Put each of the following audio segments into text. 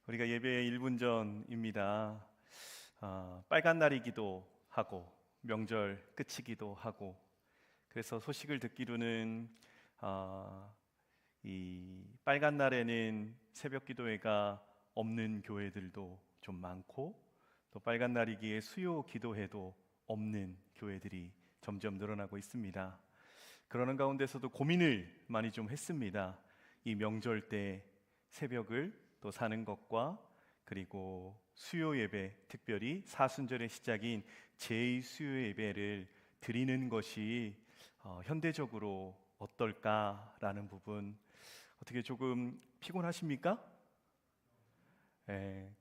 우리가 예배 1분 전입니다. 빨간 날이기도 하고 명절 끝이기도 하고, 그래서 소식을 듣기로는 이 빨간 날에는 새벽 기도회가 없는 교회들도 좀 많고, 또 빨간 날이기에 수요 기도회도 없는 교회들이 점점 늘어나고 있습니다. 그러는 가운데서도 고민을 많이 좀 했습니다. 이 명절 때 새벽을 또 사는 것과, 그리고 수요 예배, 특별히 사순절의 시작인 제2수요 예배를 드리는 것이 현대적으로 어떨까라는 부분, 어떻게 조금 피곤하십니까?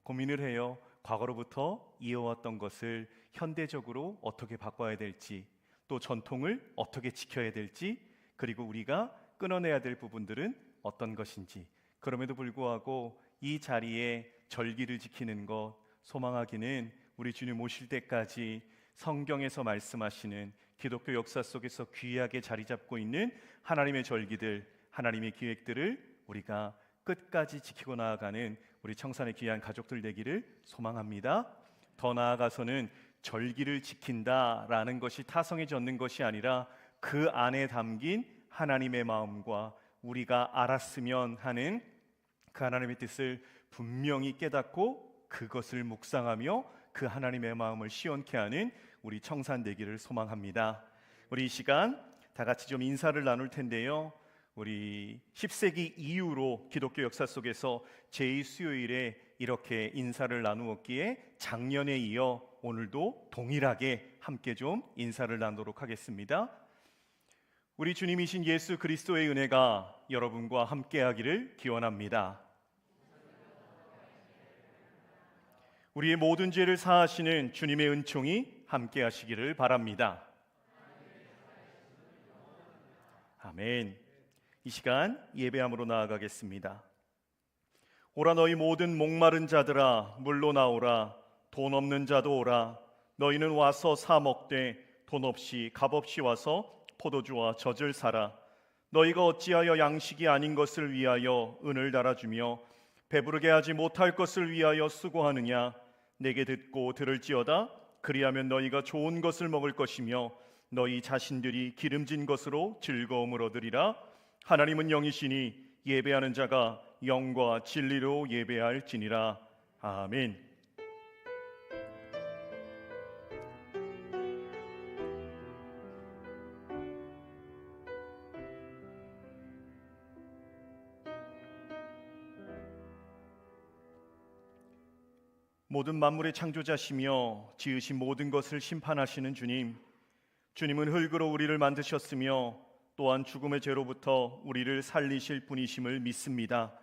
고민을 해요. 과거로부터 이어왔던 것을 현대적으로 어떻게 바꿔야 될지, 또 전통을 어떻게 지켜야 될지, 그리고 우리가 끊어내야 될 부분들은 어떤 것인지. 그럼에도 불구하고 이 자리에 절기를 지키는 것, 소망하기는 우리 주님 오실 때까지 성경에서 말씀하시는 기독교 역사 속에서 귀하게 자리 잡고 있는 하나님의 절기들, 하나님의 계획들을 우리가 끝까지 지키고 나아가는 우리 청산의 귀한 가족들 되기를 소망합니다. 더 나아가서는 절기를 지킨다라는 것이 타성에 젖는 것이 아니라 그 안에 담긴 하나님의 마음과 우리가 알았으면 하는 그 하나님의 뜻을 분명히 깨닫고 그것을 묵상하며 그 하나님의 마음을 시원케 하는 우리 청산 되기를 소망합니다. 우리 이 시간 다 같이 좀 인사를 나눌 텐데요, 우리 10세기 이후로 기독교 역사 속에서 제2수요일에 이렇게 인사를 나누었기에 작년에 이어 오늘도 동일하게 함께 좀 인사를 나누도록 하겠습니다. 우리 주님이신 예수 그리스도의 은혜가 여러분과 함께하기를 기원합니다. 우리의 모든 죄를 사하시는 주님의 은총이 함께하시기를 바랍니다. 아멘. 이 시간 예배함으로 나아가겠습니다. 오라 너희 모든 목마른 자들아 물로 나오라. 돈 없는 자도 오라. 너희는 와서 사 먹되 돈 없이 값 없이 와서 포도주와 젖을 사라. 너희가 어찌하여 양식이 아닌 것을 위하여 은을 달아주며 배부르게 하지 못할 것을 위하여 수고하느냐. 내게 듣고 들을지어다. 그리하면 너희가 좋은 것을 먹을 것이며 너희 자신들이 기름진 것으로 즐거움을 얻으리라. 하나님은 영이시니 예배하는 자가 영과 진리로 예배할지니라. 아멘. 모든 만물의 창조자시며 지으신 모든 것을 심판하시는 주님, 주님은 흙으로 우리를 만드셨으며 또한 죽음의 죄로부터 우리를 살리실 분이심을 믿습니다.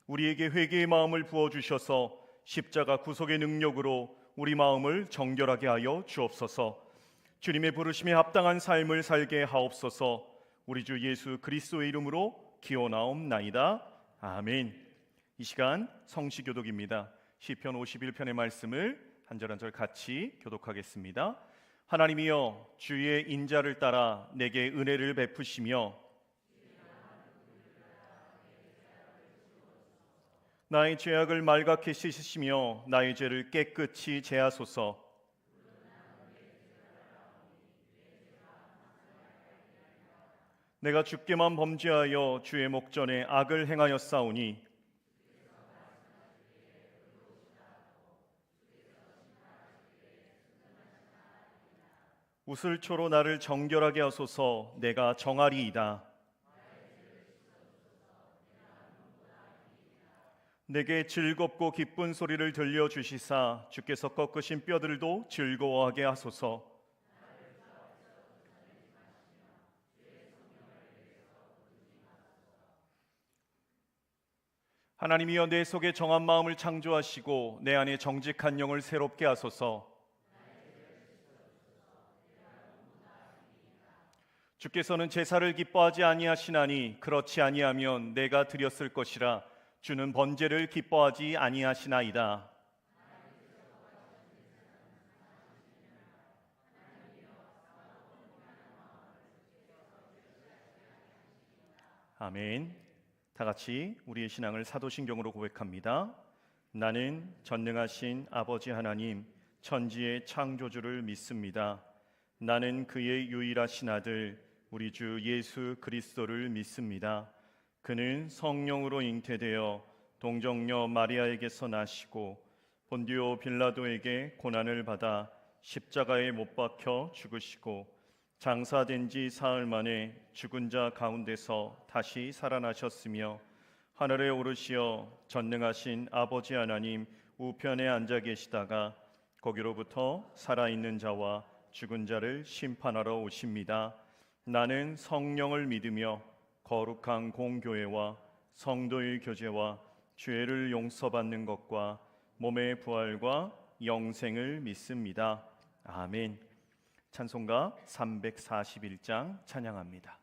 우리에게 회개의 마음을 부어주셔서 십자가 구속의 능력으로 우리 마음을 정결하게 하여 주옵소서. 주님의 부르심에 합당한 삶을 살게 하옵소서. 우리 주 예수 그리스도의 이름으로 기원하옵나이다. 아멘. 이 시간 성시교독입니다. 시편 51편의 말씀을 한 절 한 절 같이 교독하겠습니다. 하나님이여 주의 인자를 따라 내게 은혜를 베푸시며 나의 죄악을 말갛게 씻으시며 나의 죄를 깨끗이 제하소서. 내가 주께만 범죄하여 주의 목전에 악을 행하였사오니 우슬초로 나를 정결하게 하소서. 내가 정하리이다. 내게 즐겁고 기쁜 소리를 들려주시사 주께서 꺾으신 뼈들도 즐거워하게 하소서. 하나님이여 내 속에 정한 마음을 창조하시고 내 안에 정직한 영을 새롭게 하소서. 주께서는 제사를 기뻐하지 아니하시나니 그렇지 아니하면 내가 드렸을 것이라. 주는 번제를 기뻐하지 아니하시나이다. 아멘. 다 같이 우리의 신앙을 사도신경으로 고백합니다. 나는 전능하신 아버지 하나님, 천지의 창조주를 믿습니다. 나는 그의 유일하신 아들, 우리 주 예수 그리스도를 믿습니다. 그는 성령으로 잉태되어 동정녀 마리아에게서 나시고 본디오 빌라도에게 고난을 받아 십자가에 못 박혀 죽으시고 장사된 지 사흘 만에 죽은 자 가운데서 다시 살아나셨으며 하늘에 오르시어 전능하신 아버지 하나님 우편에 앉아 계시다가 거기로부터 살아있는 자와 죽은 자를 심판하러 오십니다. 나는 성령을 믿으며 거룩한 공교회와 성도의 교제와 죄를 용서받는 것과 몸의 부활과 영생을 믿습니다. 아멘. 찬송가 341장 찬양합니다.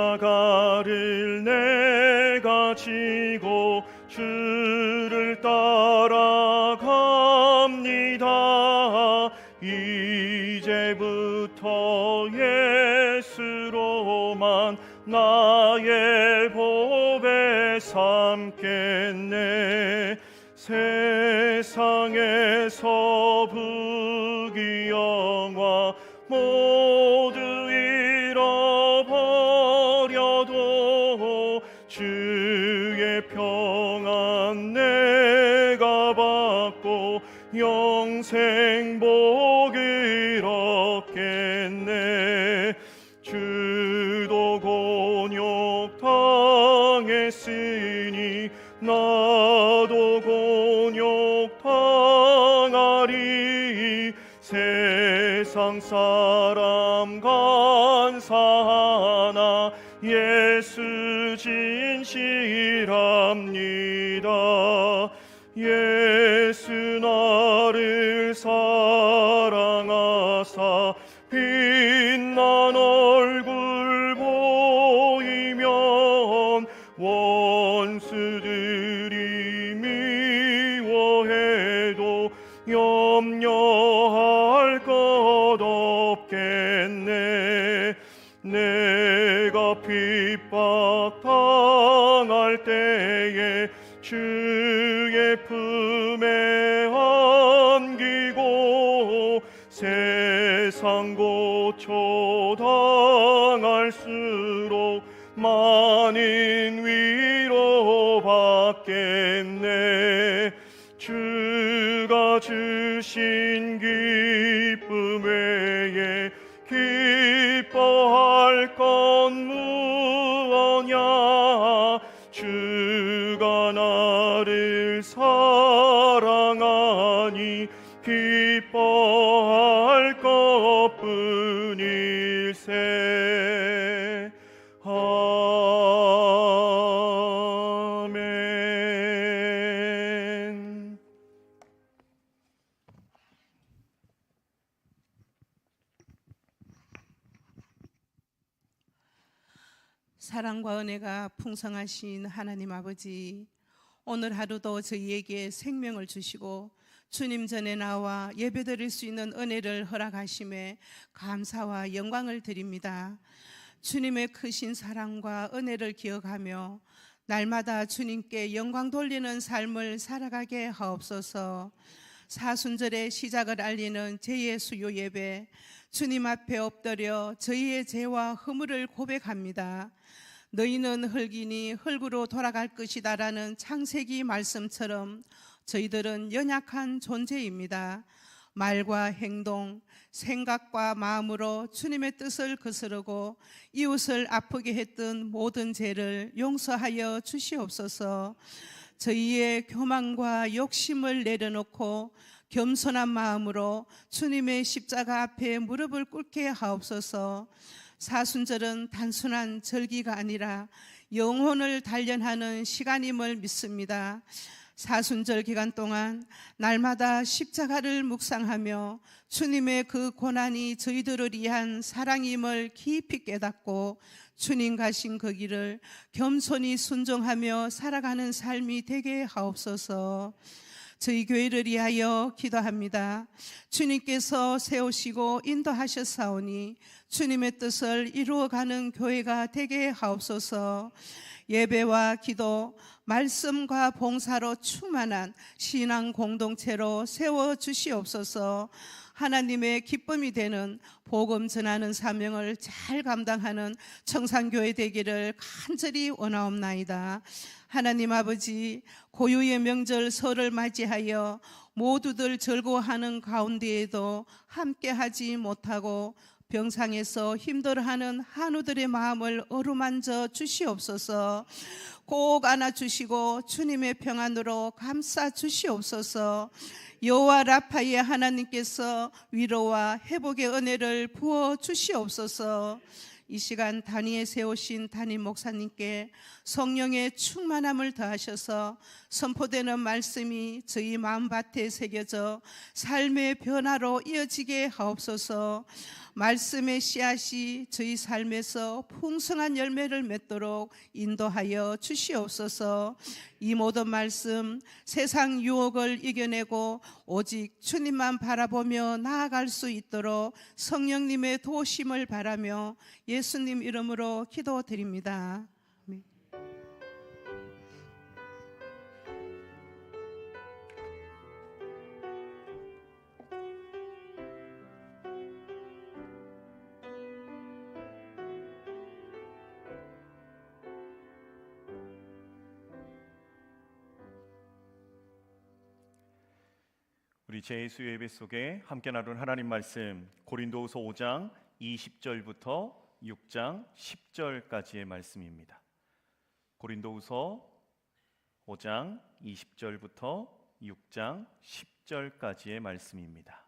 십자가를 내가 지고 주를 따라갑니다. 이제부터 예수로만 나의 보배 삼겠네. 세상에서 부귀 영화 모두 잃어버려도 주의 평안 내가 받고 영생 복을 얻겠네. 주도 곤욕 당했으니 나도 곤욕 당하리. 세상 사람 간사하나 예수 진실합니다. 예수 나를 사랑하사 빛난 얼굴 보이면 원수들이 미워해도 염려할 것 없겠네. 내가 핍박 당할 때에 주의 품에 안기고 세상 고초 당할수록 많은 위로 받겠네. 주가 주신 기쁨 외에 기뻐할 건 무엇냐. 주가 나를 사랑하니 기뻐할 것뿐일세. 아멘. 사랑과 은혜가 풍성하신 하나님 아버지, 오늘 하루도 저희에게 생명을 주시고 주님 전에 나와 예배드릴 수 있는 은혜를 허락하심에 감사와 영광을 드립니다. 주님의 크신 사랑과 은혜를 기억하며 날마다 주님께 영광 돌리는 삶을 살아가게 하옵소서. 사순절의 시작을 알리는 제의 수요 예배, 주님 앞에 엎드려 저희의 죄와 허물을 고백합니다. 너희는 흙이니 흙으로 돌아갈 것이다 라는 창세기 말씀처럼 저희들은 연약한 존재입니다. 말과 행동, 생각과 마음으로 주님의 뜻을 거스르고 이웃을 아프게 했던 모든 죄를 용서하여 주시옵소서. 저희의 교만과 욕심을 내려놓고 겸손한 마음으로 주님의 십자가 앞에 무릎을 꿇게 하옵소서. 사순절은 단순한 절기가 아니라 영혼을 단련하는 시간임을 믿습니다. 사순절 기간 동안 날마다 십자가를 묵상하며 주님의 그 고난이 저희들을 위한 사랑임을 깊이 깨닫고 주님 가신 그 길을 겸손히 순종하며 살아가는 삶이 되게 하옵소서. 저희 교회를 위하여 기도합니다. 주님께서 세우시고 인도하셨사오니 주님의 뜻을 이루어가는 교회가 되게 하옵소서. 예배와 기도, 말씀과 봉사로 충만한 신앙 공동체로 세워주시옵소서. 하나님의 기쁨이 되는 복음 전하는 사명을 잘 감당하는 청산교회 되기를 간절히 원하옵나이다. 하나님 아버지, 고유의 명절 설을 맞이하여 모두들 즐거워하는 가운데에도 함께하지 못하고 병상에서 힘들어하는 한우들의 마음을 어루만져 주시옵소서. 꼭 안아주시고 주님의 평안으로 감싸 주시옵소서. 여호와 라파의 하나님께서 위로와 회복의 은혜를 부어 주시옵소서. 이 시간 단위에 세우신 담임 목사님께 성령의 충만함을 더하셔서 선포되는 말씀이 저희 마음밭에 새겨져 삶의 변화로 이어지게 하옵소서. 말씀의 씨앗이 저희 삶에서 풍성한 열매를 맺도록 인도하여 주시옵소서. 이 모든 말씀 세상 유혹을 이겨내고 오직 주님만 바라보며 나아갈 수 있도록 성령님의 도우심을 바라며 예수님 이름으로 기도드립니다. 아멘. 우리 제2수요 예배 속에 함께 나눈 하나님 말씀 고린도후서 5장 20절부터 6장 10절까지의 말씀입니다. 고린도후서 5장 20절부터 6장 10절까지의 말씀입니다.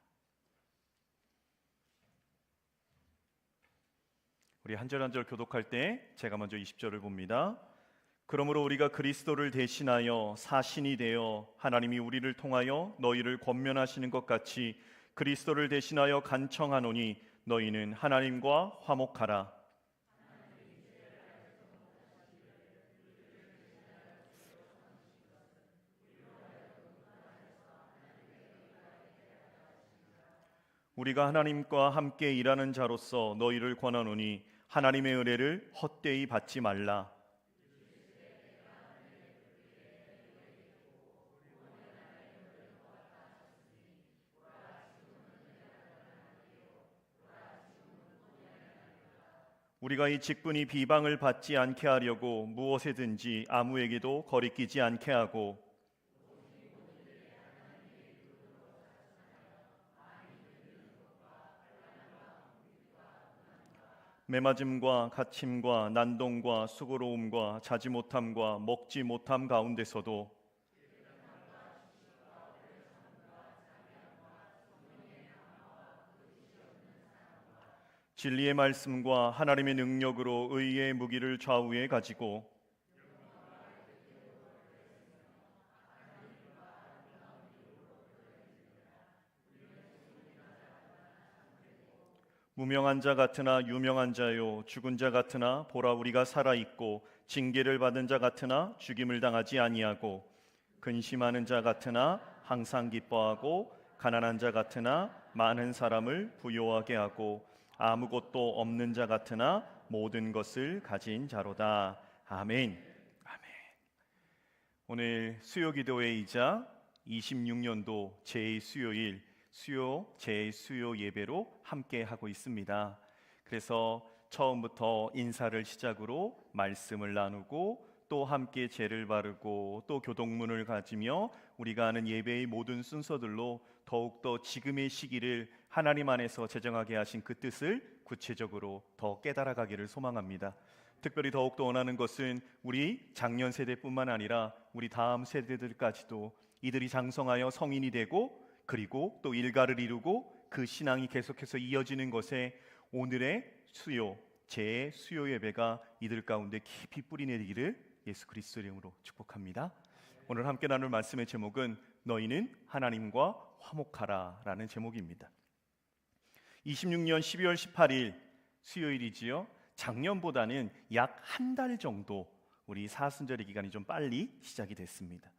우리 한 절 한 절 교독할 때 제가 먼저 20절을 봅니다. 그러므로 우리가 그리스도를 대신하여 사신이 되어 하나님이 우리를 통하여 너희를 권면하시는 것 같이 그리스도를 대신하여 간청하노니 너희는 하나님과 화목하라. 우리가 하나님과 함께 일하는 자로서 너희를 권하노니 하나님의 은혜를 헛되이 받지 말라. 우리가 이 직분이 비방을 받지 않게 하려고 무엇에든지 아무에게도 거리끼지 않게 하고 매맞음과 갇힘과 난동과 수고로움과 자지 못함과 먹지 못함 가운데서도 진리의 말씀과 하나님의 능력으로 의의 무기를 좌우에 가지고 무명한 자 같으나 유명한 자요 죽은 자 같으나 보라 우리가 살아 있고 징계를 받은 자 같으나 죽임을 당하지 아니하고 근심하는 자 같으나 항상 기뻐하고 가난한 자 같으나 많은 사람을 부요하게 하고 아무것도 없는 자 같으나 모든 것을 가진 자로다. 아멘. 아멘. 오늘 수요 기도회이자 26년도 제2수요일 제2수요 예배로 함께 하고 있습니다. 그래서 처음부터 인사를 시작으로 말씀을 나누고 또 함께 제를 바르고 또 교동문을 가지며 우리가 하는 예배의 모든 순서들로 더욱더 지금의 시기를 하나님 안에서 제정하게 하신 그 뜻을 구체적으로 더 깨달아가기를 소망합니다. 특별히 더욱더 원하는 것은 우리 작년 세대뿐만 아니라 우리 다음 세대들까지도 이들이 장성하여 성인이 되고 그리고 또 일가를 이루고 그 신앙이 계속해서 이어지는 것에 오늘의 수요 제 수요 예배가 이들 가운데 깊이 뿌리 내리기를 예수 그리스도 이름으로 축복합니다. 오늘 함께 나눌 말씀의 제목은 너희는 하나님과 화목하라 라는 제목입니다. 26년 12월 18일 수요일이지요. 작년보다는 약 한 달 정도 우리 사순절의 기간이 좀 빨리 시작이 됐습니다.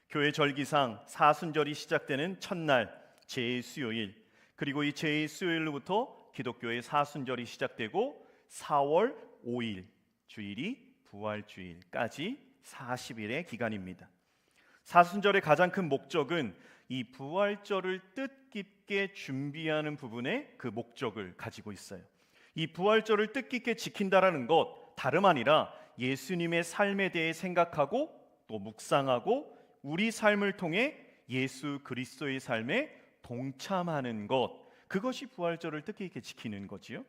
교회 절기상 사순절이 시작되는 첫날 제2수요일, 그리고 이 제2수요일로부터 기독교의 사순절이 시작되고 4월 5일 주일이 부활주일까지 40일의 기간입니다. 사순절의 가장 큰 목적은 이 부활절을 뜻깊게 준비하는 부분에 그 목적을 가지고 있어요. 이 부활절을 뜻깊게 지킨다라는 것 다름 아니라 예수님의 삶에 대해 생각하고 또 묵상하고 우리 삶을 통해 예수 그리스도의 삶에 동참하는 것, 그것이 부활절을 뜻깊게 지키는 거지요.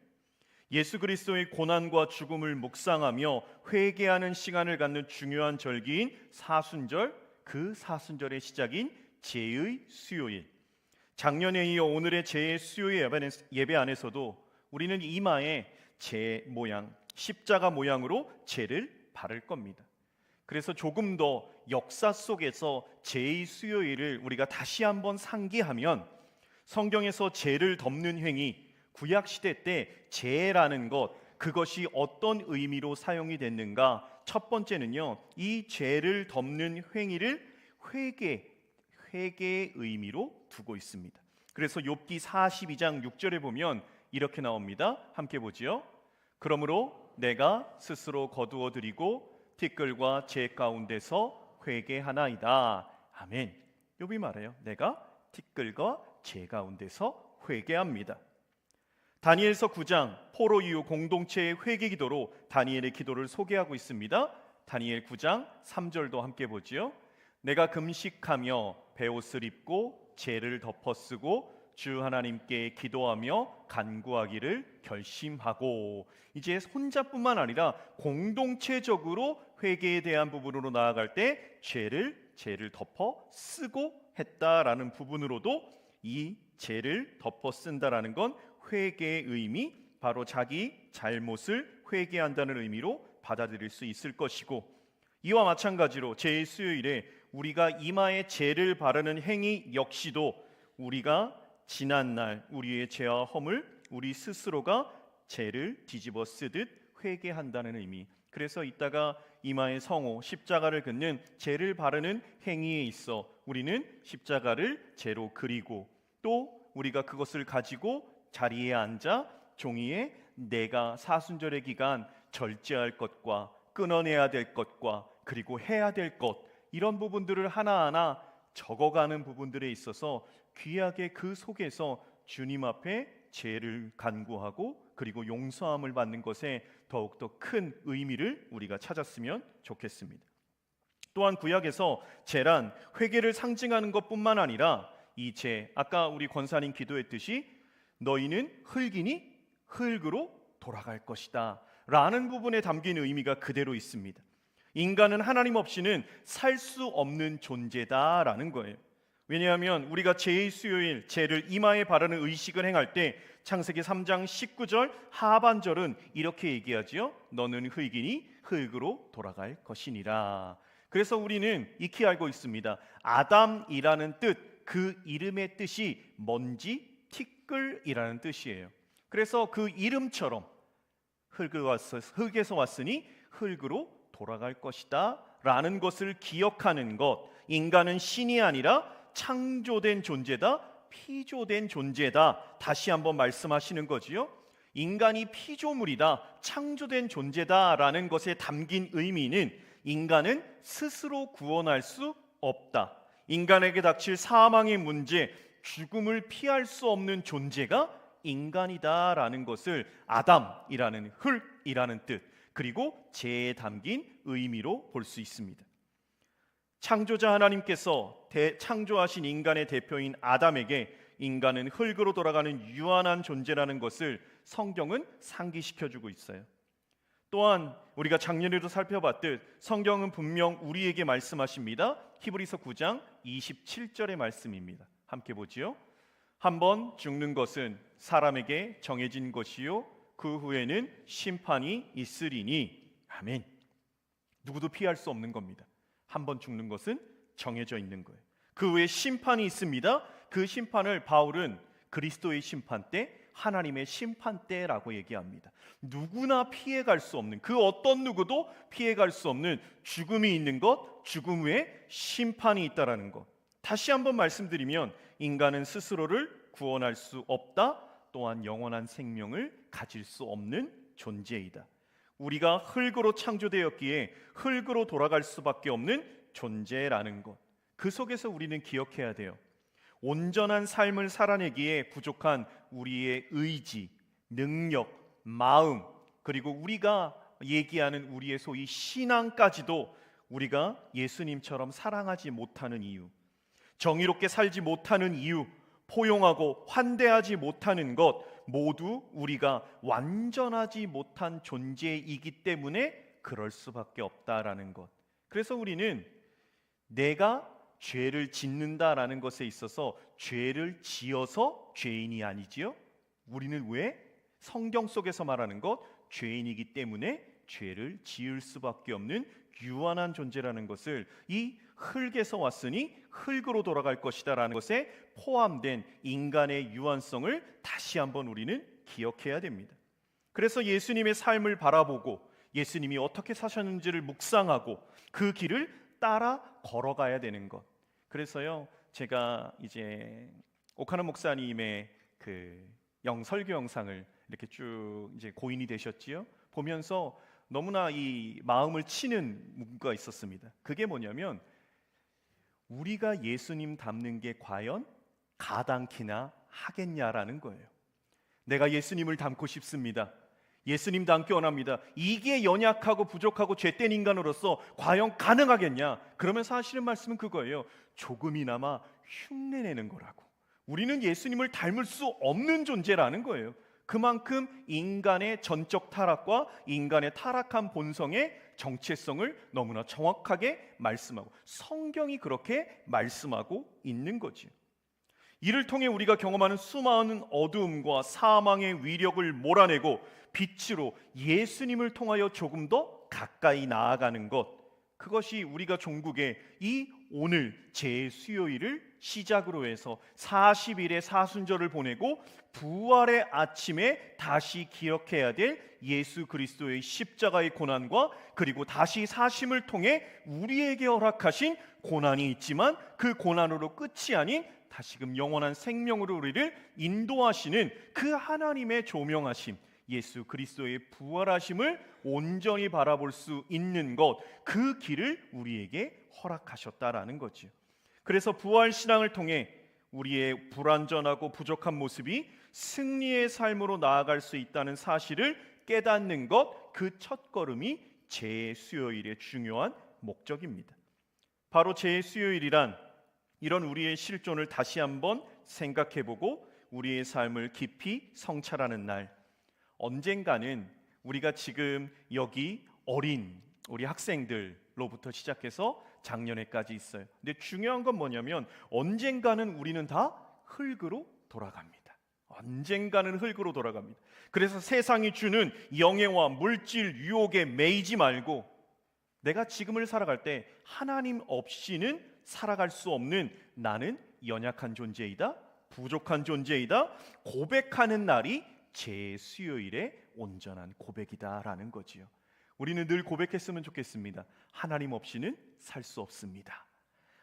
예수 그리스도의 고난과 죽음을 묵상하며 회개하는 시간을 갖는 중요한 절기인 사순절, 그 사순절의 시작인 제의 수요일, 작년에 이어 오늘의 제의 수요일 예배 안에서도 우리는 이마에 제 모양, 십자가 모양으로 제를 바를 겁니다. 그래서 조금 더 역사 속에서 제의 수요일을 우리가 다시 한번 상기하면 성경에서 제를 덮는 행위, 구약 시대 때 제라는 것, 그것이 어떤 의미로 사용이 됐는가? 첫 번째는요, 이 죄를 덮는 행위를 회개의 의미로 두고 있습니다. 그래서 욥기 42장 6절에 보면 이렇게 나옵니다. 함께 보지요. 그러므로 내가 스스로 거두어 드리고 티끌과 제 가운데서 회개하나이다. 아멘. 욥이 말해요. 내가 티끌과 제 가운데서 회개합니다. 다니엘서 9장 포로 이후 공동체의 회개 기도로 다니엘의 기도를 소개하고 있습니다. 다니엘 9장 3절도 함께 보지요. 내가 금식하며 베옷을 입고 제를 덮어쓰고 주 하나님께 기도하며 간구하기를 결심하고, 이제 혼자뿐만 아니라 공동체적으로 회개에 대한 부분으로 나아갈 때 죄를 덮어 쓰고 했다라는 부분으로도 이 죄를 덮어 쓴다라는 건 회개의 의미, 바로 자기 잘못을 회개한다는 의미로 받아들일 수 있을 것이고, 이와 마찬가지로 제2수요일에 우리가 이마에 제를 바르는 행위 역시도 우리가 지난날 우리의 죄와 허물, 우리 스스로가 죄를 뒤집어 쓰듯 회개한다는 의미. 그래서 이따가 이마에 성호, 십자가를 긋는 제를 바르는 행위에 있어 우리는 십자가를 제로 그리고, 또 우리가 그것을 가지고 자리에 앉아 종이에 내가 사순절의 기간 절제할 것과 끊어내야 될 것과 그리고 해야 될 것, 이런 부분들을 하나하나 적어가는 부분들에 있어서 귀하게 그 속에서 주님 앞에 죄를 간구하고 그리고 용서함을 받는 것에 더욱더 큰 의미를 우리가 찾았으면 좋겠습니다. 또한 구약에서 죄란 회개를 상징하는 것뿐만 아니라 이 죄, 아까 우리 권사님 기도했듯이 너희는 흙이니 흙으로 돌아갈 것이다 라는 부분에 담긴 의미가 그대로 있습니다. 인간은 하나님 없이는 살 수 없는 존재다라는 거예요. 왜냐하면 우리가 제의 수요일 죄를 이마에 바르는 의식을 행할 때 창세기 3장 19절 하반절은 이렇게 얘기하지요. 너는 흙이니 흙으로 돌아갈 것이니라. 그래서 우리는 익히 알고 있습니다. 아담이라는 뜻, 그 이름의 뜻이 먼지, 티끌이라는 뜻이에요. 그래서 그 이름처럼 흙에서 왔으니 흙으로 돌아갈 것이다 라는 것을 기억하는 것, 인간은 신이 아니라 창조된 존재다, 피조된 존재다, 다시 한번 말씀하시는 거지요. 인간이 피조물이다, 창조된 존재다 라는 것에 담긴 의미는 인간은 스스로 구원할 수 없다, 인간에게 닥칠 사망의 문제, 죽음을 피할 수 없는 존재가 인간이다 라는 것을 아담이라는 흙이라는 뜻, 그리고 죄에 담긴 의미로 볼 수 있습니다. 창조자 하나님께서 창조하신 인간의 대표인 아담에게 인간은 흙으로 돌아가는 유한한 존재라는 것을 성경은 상기시켜주고 있어요. 또한 우리가 작년에도 살펴봤듯 성경은 분명 우리에게 말씀하십니다. 히브리서 9장 27절의 말씀입니다. 함께 보지요. 한번 죽는 것은 사람에게 정해진 것이요 그 후에는 심판이 있으리니. 아멘. 누구도 피할 수 없는 겁니다. 한번 죽는 것은 정해져 있는 거예요. 그 후에 심판이 있습니다. 그 심판을 바울은 그리스도의 심판 때 하나님의 심판대라고 얘기합니다. 누구나 피해갈 수 없는, 그 어떤 누구도 피해갈 수 없는 죽음이 있는 것, 죽음 후에 심판이 있다라는 것. 다시 한번 말씀드리면 인간은 스스로를 구원할 수 없다. 또한 영원한 생명을 가질 수 없는 존재이다. 우리가 흙으로 창조되었기에 흙으로 돌아갈 수밖에 없는 존재라는 것. 그 속에서 우리는 기억해야 돼요. 온전한 삶을 살아내기에 부족한 우리의 의지, 능력, 마음, 그리고 우리가 얘기하는 우리의 소위 신앙까지도 우리가 예수님처럼 사랑하지 못하는 이유, 정의롭게 살지 못하는 이유, 포용하고 환대하지 못하는 것, 모두 우리가 완전하지 못한 존재이기 때문에 그럴 수밖에 없다라는 것. 그래서 우리는 내가 죄를 짓는다라는 것에 있어서 죄를 지어서 죄인이 아니지요. 우리는 왜? 성경 속에서 말하는 것, 죄인이기 때문에 죄를 지을 수밖에 없는 유한한 존재라는 것을, 이 흙에서 왔으니 흙으로 돌아갈 것이다 라는 것에 포함된 인간의 유한성을 다시 한번 우리는 기억해야 됩니다. 그래서 예수님의 삶을 바라보고 예수님이 어떻게 사셨는지를 묵상하고 그 길을 따라 걸어가야 되는 것. 그래서요, 제가 이제 오카노 목사님의 그 설교 영상을 이렇게 쭉 이제 고인이 되셨지요. 보면서 너무나 이 마음을 치는 문구가 있었습니다. 그게 뭐냐면, 우리가 예수님 닮는 게 과연 가당키나 하겠냐라는 거예요. 내가 예수님을 닮고 싶습니다. 예수님 닮기 원합니다. 이게 연약하고 부족하고 죄된 인간으로서 과연 가능하겠냐? 그러면서 하시는 말씀은 그거예요. 조금이나마 흉내내는 거라고. 우리는 예수님을 닮을 수 없는 존재라는 거예요. 그만큼 인간의 전적 타락과 인간의 타락한 본성의 정체성을 너무나 정확하게 말씀하고, 성경이 그렇게 말씀하고 있는 거지요. 이를 통해 우리가 경험하는 수많은 어두움과 사망의 위력을 몰아내고 빛으로 예수님을 통하여 조금 더 가까이 나아가는 것, 그것이 우리가 종국에 이 오늘 제수요일을 시작으로 해서 40일의 사순절을 보내고 부활의 아침에 다시 기억해야 될 예수 그리스도의 십자가의 고난과, 그리고 다시 사심을 통해 우리에게 허락하신 고난이 있지만 그 고난으로 끝이 아닌 다시금 영원한 생명으로 우리를 인도하시는 그 하나님의 조명하심, 예수 그리스도의 부활하심을 온전히 바라볼 수 있는 것, 그 길을 우리에게 허락하셨다라는 거지요. 그래서 부활 신앙을 통해 우리의 불완전하고 부족한 모습이 승리의 삶으로 나아갈 수 있다는 사실을 깨닫는 것, 그 첫걸음이 제수요일의 중요한 목적입니다. 바로 제수요일이란 이런 우리의 실존을 다시 한번 생각해보고 우리의 삶을 깊이 성찰하는 날. 언젠가는 우리가 지금 여기 어린 우리 학생들로부터 시작해서 작년에까지 있어요. 근데 중요한 건 뭐냐면 언젠가는 우리는 다 흙으로 돌아갑니다. 언젠가는 흙으로 돌아갑니다. 그래서 세상이 주는 영예와 물질 유혹에 매이지 말고, 내가 지금을 살아갈 때 하나님 없이는 살아갈 수 없는 나는 연약한 존재이다, 부족한 존재이다 고백하는 날이 제수요일의 온전한 고백이다라는 거지요. 우리는 늘 고백했으면 좋겠습니다. 하나님 없이는 살 수 없습니다.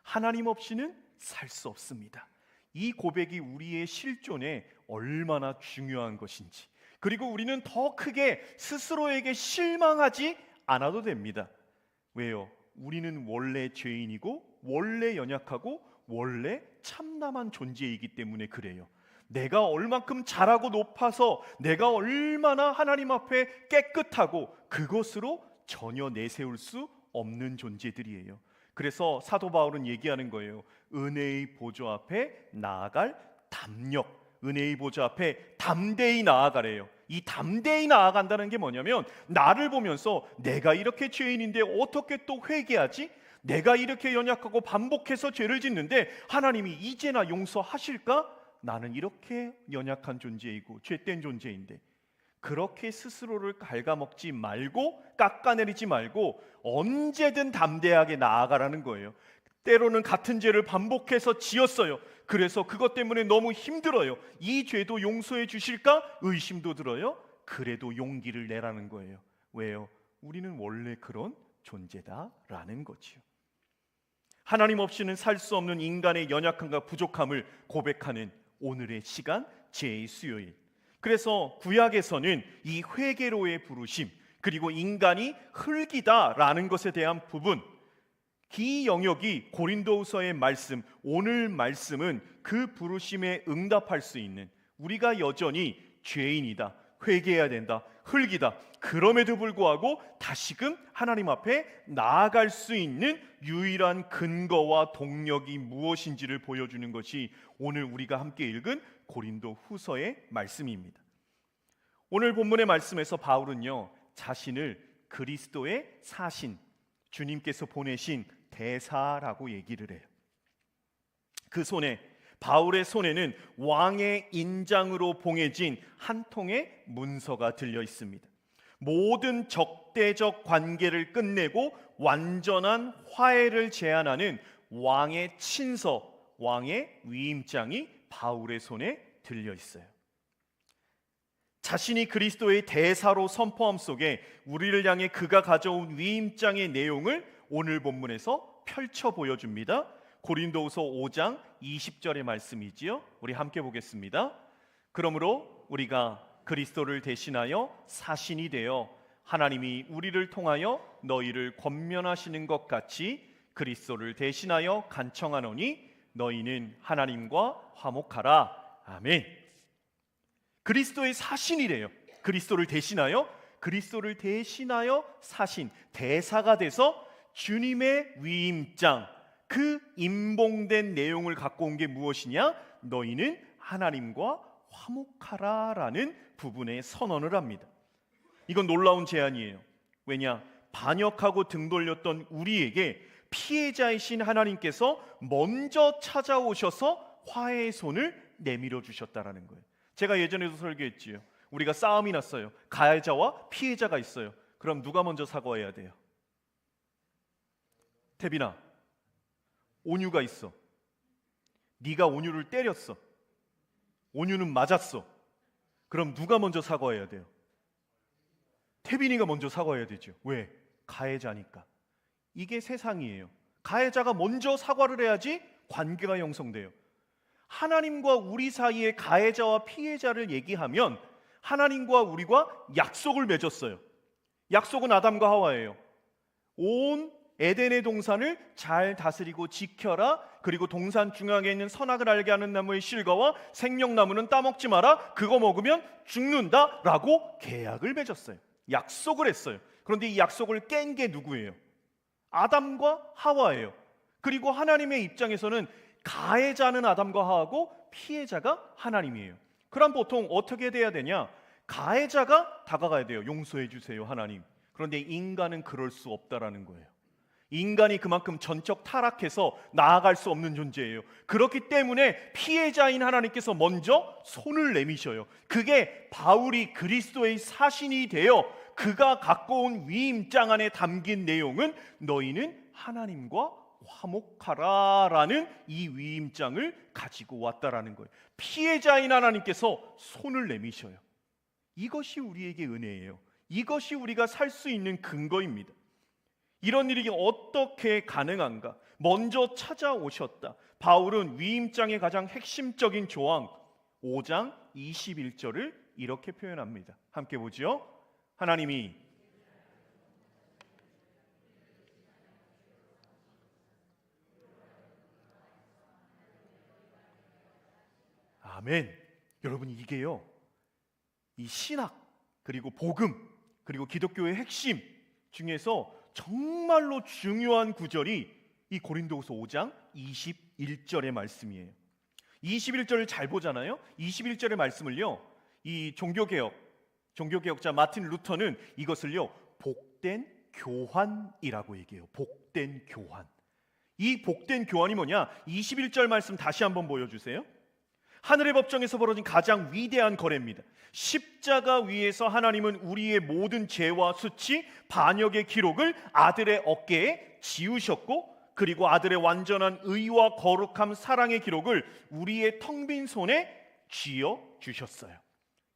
하나님 없이는 살 수 없습니다. 이 고백이 우리의 실존에 얼마나 중요한 것인지, 그리고 우리는 더 크게 스스로에게 실망하지 않아도 됩니다. 왜요? 우리는 원래 죄인이고 원래 연약하고 원래 참남한 존재이기 때문에 그래요. 내가 얼만큼 잘하고 높아서, 내가 얼마나 하나님 앞에 깨끗하고 그것으로 전혀 내세울 수 없는 존재들이에요. 그래서 사도 바울은 얘기하는 거예요. 은혜의 보좌 앞에 나아갈 담력, 은혜의 보좌 앞에 담대히 나아가래요. 이 담대히 나아간다는 게 뭐냐면, 나를 보면서 내가 이렇게 죄인인데 어떻게 또 회개하지? 내가 이렇게 연약하고 반복해서 죄를 짓는데 하나님이 이제나 용서하실까? 나는 이렇게 연약한 존재이고 죄된 존재인데. 그렇게 스스로를 갉아먹지 말고 깎아내리지 말고 언제든 담대하게 나아가라는 거예요. 때로는 같은 죄를 반복해서 지었어요. 그래서 그것 때문에 너무 힘들어요. 이 죄도 용서해 주실까 의심도 들어요. 그래도 용기를 내라는 거예요. 왜요? 우리는 원래 그런 존재다라는 거지요. 하나님 없이는 살 수 없는 인간의 연약함과 부족함을 고백하는 오늘의 시간, 제2수요일. 그래서 구약에서는 이 회개로의 부르심, 그리고 인간이 흙이다라는 것에 대한 부분, 이 영역이 고린도후서의 말씀, 오늘 말씀은 그 부르심에 응답할 수 있는, 우리가 여전히 죄인이다, 회개해야 된다, 흙이다, 그럼에도 불구하고 다시금 하나님 앞에 나아갈 수 있는 유일한 근거와 동력이 무엇인지를 보여주는 것이 오늘 우리가 함께 읽은 고린도후서의 말씀입니다. 오늘 본문의 말씀에서 바울은요, 자신을 그리스도의 사신, 주님께서 보내신 대사라고 얘기를 해요. 그 손에, 바울의 손에는 왕의 인장으로 봉해진 한 통의 문서가 들려 있습니다. 모든 적대적 관계를 끝내고 완전한 화해를 제안하는 왕의 친서, 왕의 위임장이 바울의 손에 들려 있어요. 자신이 그리스도의 대사로 선포함 속에 우리를 향해 그가 가져온 위임장의 내용을 오늘 본문에서 펼쳐 보여줍니다. 고린도후서 5장 20절의 말씀이지요. 우리 함께 보겠습니다. 그러므로 우리가 그리스도를 대신하여 사신이 되어 하나님이 우리를 통하여 너희를 권면하시는 것 같이 그리스도를 대신하여 간청하노니 너희는 하나님과 화목하라. 아멘. 그리스도의 사신이래요. 그리스도를 대신하여 사신, 대사가 돼서 주님의 위임장, 그 임봉된 내용을 갖고 온 게 무엇이냐? 너희는 하나님과 화목하라라는 부분에 선언을 합니다. 이건 놀라운 제안이에요. 왜냐? 반역하고 등 돌렸던 우리에게 피해자이신 하나님께서 먼저 찾아오셔서 화해의 손을 내밀어 주셨다라는 거예요. 제가 예전에도 설교했지요. 우리가 싸움이 났어요. 가해자와 피해자가 있어요. 그럼 누가 먼저 사과해야 돼요? 태빈아, 온유가 있어. 네가 온유를 때렸어. 온유는 맞았어. 그럼 누가 먼저 사과해야 돼요? 태빈이가 먼저 사과해야 되죠. 왜? 가해자니까. 이게 세상이에요. 가해자가 먼저 사과를 해야지 관계가 형성돼요. 하나님과 우리 사이에 가해자와 피해자를 얘기하면 하나님과 우리가 약속을 맺었어요. 약속은 아담과 하와예요. 온 에덴의 동산을 잘 다스리고 지켜라. 그리고 동산 중앙에 있는 선악을 알게 하는 나무의 실과와 생명나무는 따먹지 마라. 그거 먹으면 죽는다 라고 계약을 맺었어요. 약속을 했어요. 그런데 이 약속을 깬 게 누구예요? 아담과 하와예요. 그리고 하나님의 입장에서는 가해자는 아담과 하와고 피해자가 하나님이에요. 그럼 보통 어떻게 돼야 되냐? 가해자가 다가가야 돼요. 용서해 주세요 하나님. 그런데 인간은 그럴 수 없다라는 거예요. 인간이 그만큼 전적 타락해서 나아갈 수 없는 존재예요. 그렇기 때문에 피해자인 하나님께서 먼저 손을 내미셔요. 그게 바울이 그리스도의 사신이 되어 그가 갖고 온 위임장 안에 담긴 내용은 너희는 하나님과 화목하라라는 이 위임장을 가지고 왔다라는 거예요. 피해자인 하나님께서 손을 내미셔요. 이것이 우리에게 은혜예요. 이것이 우리가 살 수 있는 근거입니다. 이런 일이 어떻게 가능한가? 먼저 찾아오셨다. 바울은 위임장의 가장 핵심적인 조항 5장 21절을 이렇게 표현합니다. 함께 보죠. 하나님이 아멘. 여러분, 이게요, 이 신학 그리고 복음 그리고 기독교의 핵심 중에서 정말로 중요한 구절이 이 고린도후서 5장 21절의 말씀이에요. 21절을 잘 보잖아요. 21절의 말씀을요, 이 종교개혁자 마틴 루터는 이것을요 복된 교환이라고 얘기해요. 복된 교환. 이 복된 교환이 뭐냐? 21절 말씀 다시 한번 보여주세요. 하늘의 법정에서 벌어진 가장 위대한 거래입니다. 십자가 위에서 하나님은 우리의 모든 죄와 수치, 반역의 기록을 아들의 어깨에 지우셨고 그리고 아들의 완전한 의와 거룩함, 사랑의 기록을 우리의 텅 빈 손에 쥐어 주셨어요.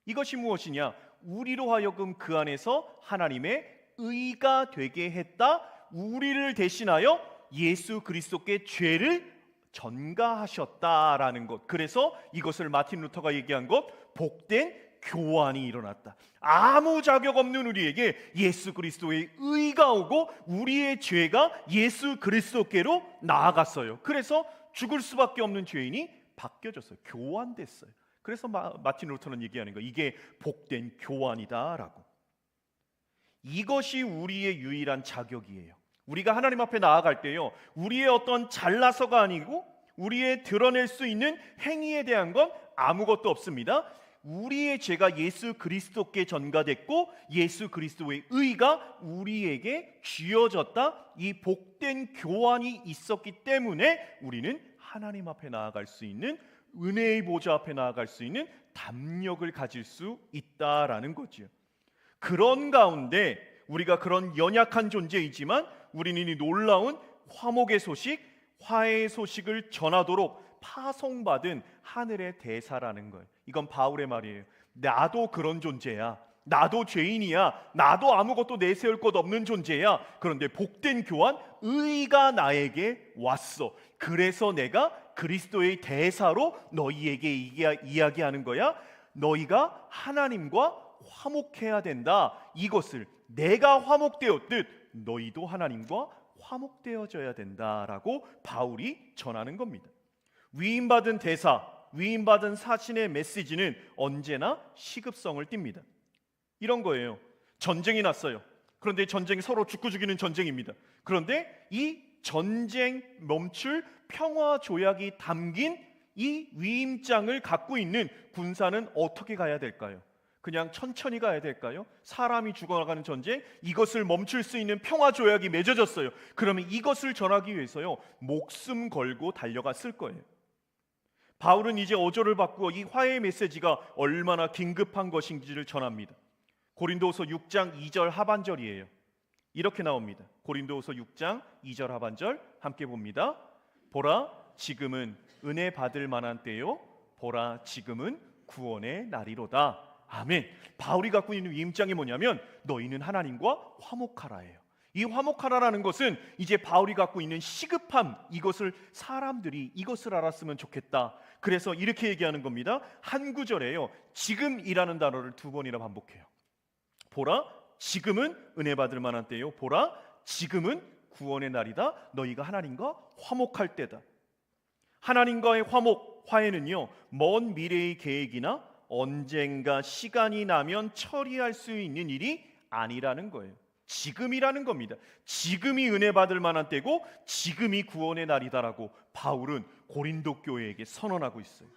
이것이 무엇이냐? 우리로 하여금 그 안에서 하나님의 의가 되게 했다. 우리를 대신하여 예수 그리스도께 죄를 전가하셨다라는 것. 그래서 이것을 마틴 루터가 얘기한 것, 복된 교환이 일어났다. 아무 자격 없는 우리에게 예수 그리스도의 의가 오고 우리의 죄가 예수 그리스도께로 나아갔어요. 그래서 죽을 수밖에 없는 죄인이 바뀌어졌어요. 교환됐어요. 그래서 마틴 루터는 얘기하는 거, 이게 복된 교환이다라고. 이것이 우리의 유일한 자격이에요. 우리가 하나님 앞에 나아갈 때요, 우리의 어떤 잘나서가 아니고 우리의 드러낼 수 있는 행위에 대한 건 아무것도 없습니다. 우리의 죄가 예수 그리스도께 전가됐고 예수 그리스도의 의가 우리에게 쥐어졌다. 이 복된 교환이 있었기 때문에 우리는 하나님 앞에 나아갈 수 있는, 은혜의 보좌 앞에 나아갈 수 있는 담력을 가질 수 있다라는 거지요. 그런 가운데 우리가 그런 연약한 존재이지만 우리는 이 놀라운 화목의 소식, 화해의 소식을 전하도록 파송받은 하늘의 대사라는 거예요. 이건 바울의 말이에요. 나도 그런 존재야. 나도 죄인이야. 나도 아무것도 내세울 것 없는 존재야. 그런데 복된 교환, 의가 나에게 왔어. 그래서 내가 그리스도의 대사로 너희에게 이야기하는 거야. 너희가 하나님과 화목해야 된다. 이것을 내가 화목되었듯 너희도 하나님과 화목되어져야 된다라고 바울이 전하는 겁니다. 위임받은 대사, 위임받은 사신의 메시지는 언제나 시급성을 띱니다. 이런 거예요. 전쟁이 났어요. 그런데 전쟁이 서로 죽고 죽이는 전쟁입니다. 그런데 이 전쟁 멈출 평화 조약이 담긴 이 위임장을 갖고 있는 군사는 어떻게 가야 될까요? 그냥 천천히 가야 될까요? 사람이 죽어나가는 전쟁, 이것을 멈출 수 있는 평화 조약이 맺어졌어요. 그러면 이것을 전하기 위해서요, 목숨 걸고 달려갔을 거예요. 바울은 이제 어조를 바꾸어 이 화해의 메시지가 얼마나 긴급한 것인지를 전합니다. 고린도후서 6장 2절 하반절이에요. 이렇게 나옵니다. 고린도후서 6장 2절 하반절 함께 봅니다. 보라, 지금은 은혜 받을 만한 때요. 보라, 지금은 구원의 날이로다. 아멘. 바울이 갖고 있는 위임장이 뭐냐면 너희는 하나님과 화목하라예요. 이 화목하라라는 것은 이제 바울이 갖고 있는 시급함, 이것을 사람들이 이것을 알았으면 좋겠다. 그래서 이렇게 얘기하는 겁니다. 한 구절에요, 지금이라는 단어를 두 번이나 반복해요. 보라, 지금은 은혜 받을 만한 때요. 보라, 지금은 구원의 날이다. 너희가 하나님과 화목할 때다. 하나님과의 화목, 화해는요, 먼 미래의 계획이나 언젠가 시간이 나면 처리할 수 있는 일이 아니라는 거예요. 지금이라는 겁니다. 지금이 은혜 받을 만한 때고 지금이 구원의 날이다라고 바울은 고린도 교회에게 선언하고 있어요.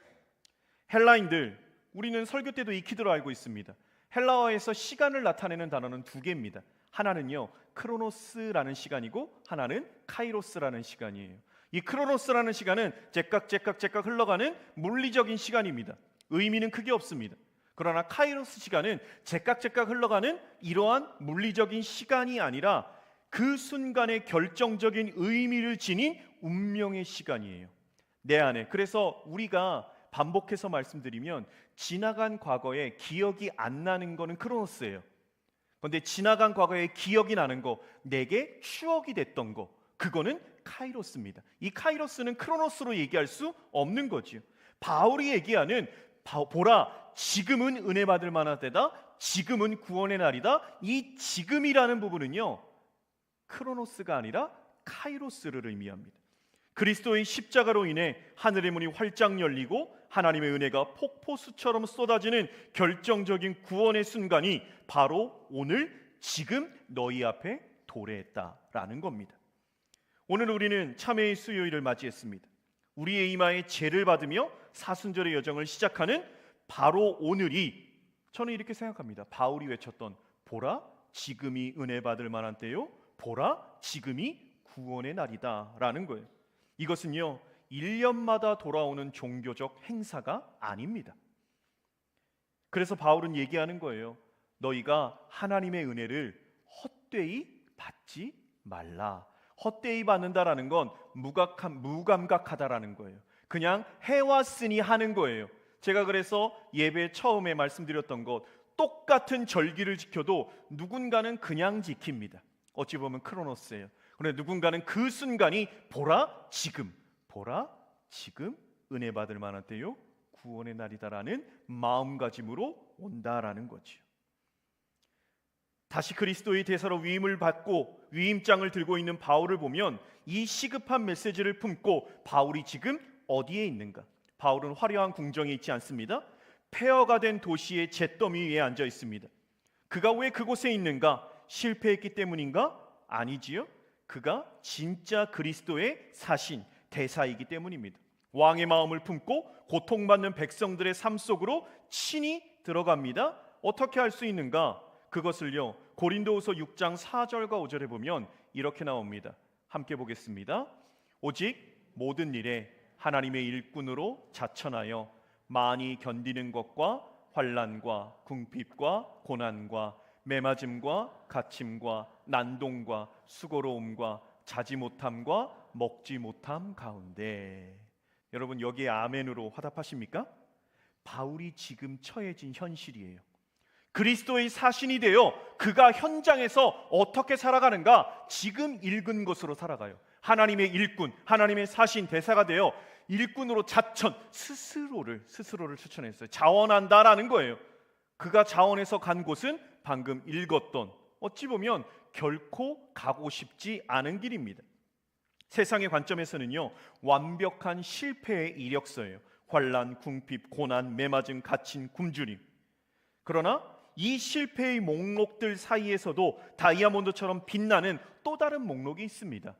헬라인들, 우리는 설교 때도 익히도록 알고 있습니다. 헬라어에서 시간을 나타내는 단어는 두 개입니다. 하나는요, 크로노스라는 시간이고 하나는 카이로스라는 시간이에요. 이 크로노스라는 시간은 제깍 흘러가는 물리적인 시간입니다. 의미는 크게 없습니다. 그러나 카이로스 시간은 제깍 흘러가는 이러한 물리적인 시간이 아니라 그 순간의 결정적인 의미를 지닌 운명의 시간이에요. 내 안에. 그래서 우리가 반복해서 말씀드리면 지나간 과거에 기억이 안 나는 거는 크로노스예요. 그런데 지나간 과거에 기억이 나는 거, 내게 추억이 됐던 거, 그거는 카이로스입니다. 이 카이로스는 크로노스로 얘기할 수 없는 거지요. 바울이 얘기하는 보라, 지금은 은혜 받을 만한 때다. 지금은 구원의 날이다. 이 지금이라는 부분은요, 크로노스가 아니라 카이로스를 의미합니다. 그리스도의 십자가로 인해 하늘의 문이 활짝 열리고 하나님의 은혜가 폭포수처럼 쏟아지는 결정적인 구원의 순간이 바로 오늘 지금 너희 앞에 도래했다라는 겁니다. 오늘 우리는 참회의 수요일을 맞이했습니다. 우리의 이마에 죄를 받으며 사순절의 여정을 시작하는 바로 오늘이, 저는 이렇게 생각합니다. 바울이 외쳤던 보라, 지금이 은혜 받을 만한 때요. 보라, 지금이 구원의 날이다 라는 거예요. 이것은요, 1년마다 돌아오는 종교적 행사가 아닙니다. 그래서 바울은 얘기하는 거예요. 너희가 하나님의 은혜를 헛되이 받지 말라. 헛되이 받는다라는 건 무감각하다라는 거예요. 그냥 해왔으니 하는 거예요. 제가 그래서 예배 처음에 말씀드렸던 것, 똑같은 절기를 지켜도 누군가는 그냥 지킵니다. 어찌 보면 크로노스예요. 그런데 누군가는 그 순간이 보라 지금 은혜 받을 만한 때요 구원의 날이다라는 마음가짐으로 온다라는 거죠. 다시 그리스도의 대사로 위임을 받고 위임장을 들고 있는 바울을 보면 이 시급한 메시지를 품고 바울이 지금 어디에 있는가? 바울은 화려한 궁정에 있지 않습니다. 폐허가 된 도시의 잿더미 위에 앉아 있습니다. 그가 왜 그곳에 있는가? 실패했기 때문인가? 아니지요. 그가 진짜 그리스도의 사신 대사이기 때문입니다. 왕의 마음을 품고 고통받는 백성들의 삶 속으로 친히 들어갑니다. 어떻게 할 수 있는가? 그것을요 고린도후서 6장 4절과 5절에 보면 이렇게 나옵니다. 함께 보겠습니다. 오직 모든 일에 하나님의 일꾼으로 자천하여 많이 견디는 것과 환난과 궁핍과 고난과 매맞음과 갇힘과 난동과 수고로움과 자지 못함과 먹지 못함 가운데. 여러분 여기에 아멘으로 화답하십니까? 바울이 지금 처해진 현실이에요. 그리스도의 사신이 되어 그가 현장에서 어떻게 살아가는가? 지금 읽은 것으로 살아가요. 하나님의 일꾼, 하나님의 사신 대사가 되어 일꾼으로 자천, 스스로를 추천했어요. 자원한다라는 거예요. 그가 자원해서 간 곳은 방금 읽었던, 어찌 보면 결코 가고 싶지 않은 길입니다. 세상의 관점에서는요 완벽한 실패의 이력서예요. 환난, 궁핍, 고난, 매맞음, 갇힌, 굶주림. 그러나 이 실패의 목록들 사이에서도 다이아몬드처럼 빛나는 또 다른 목록이 있습니다.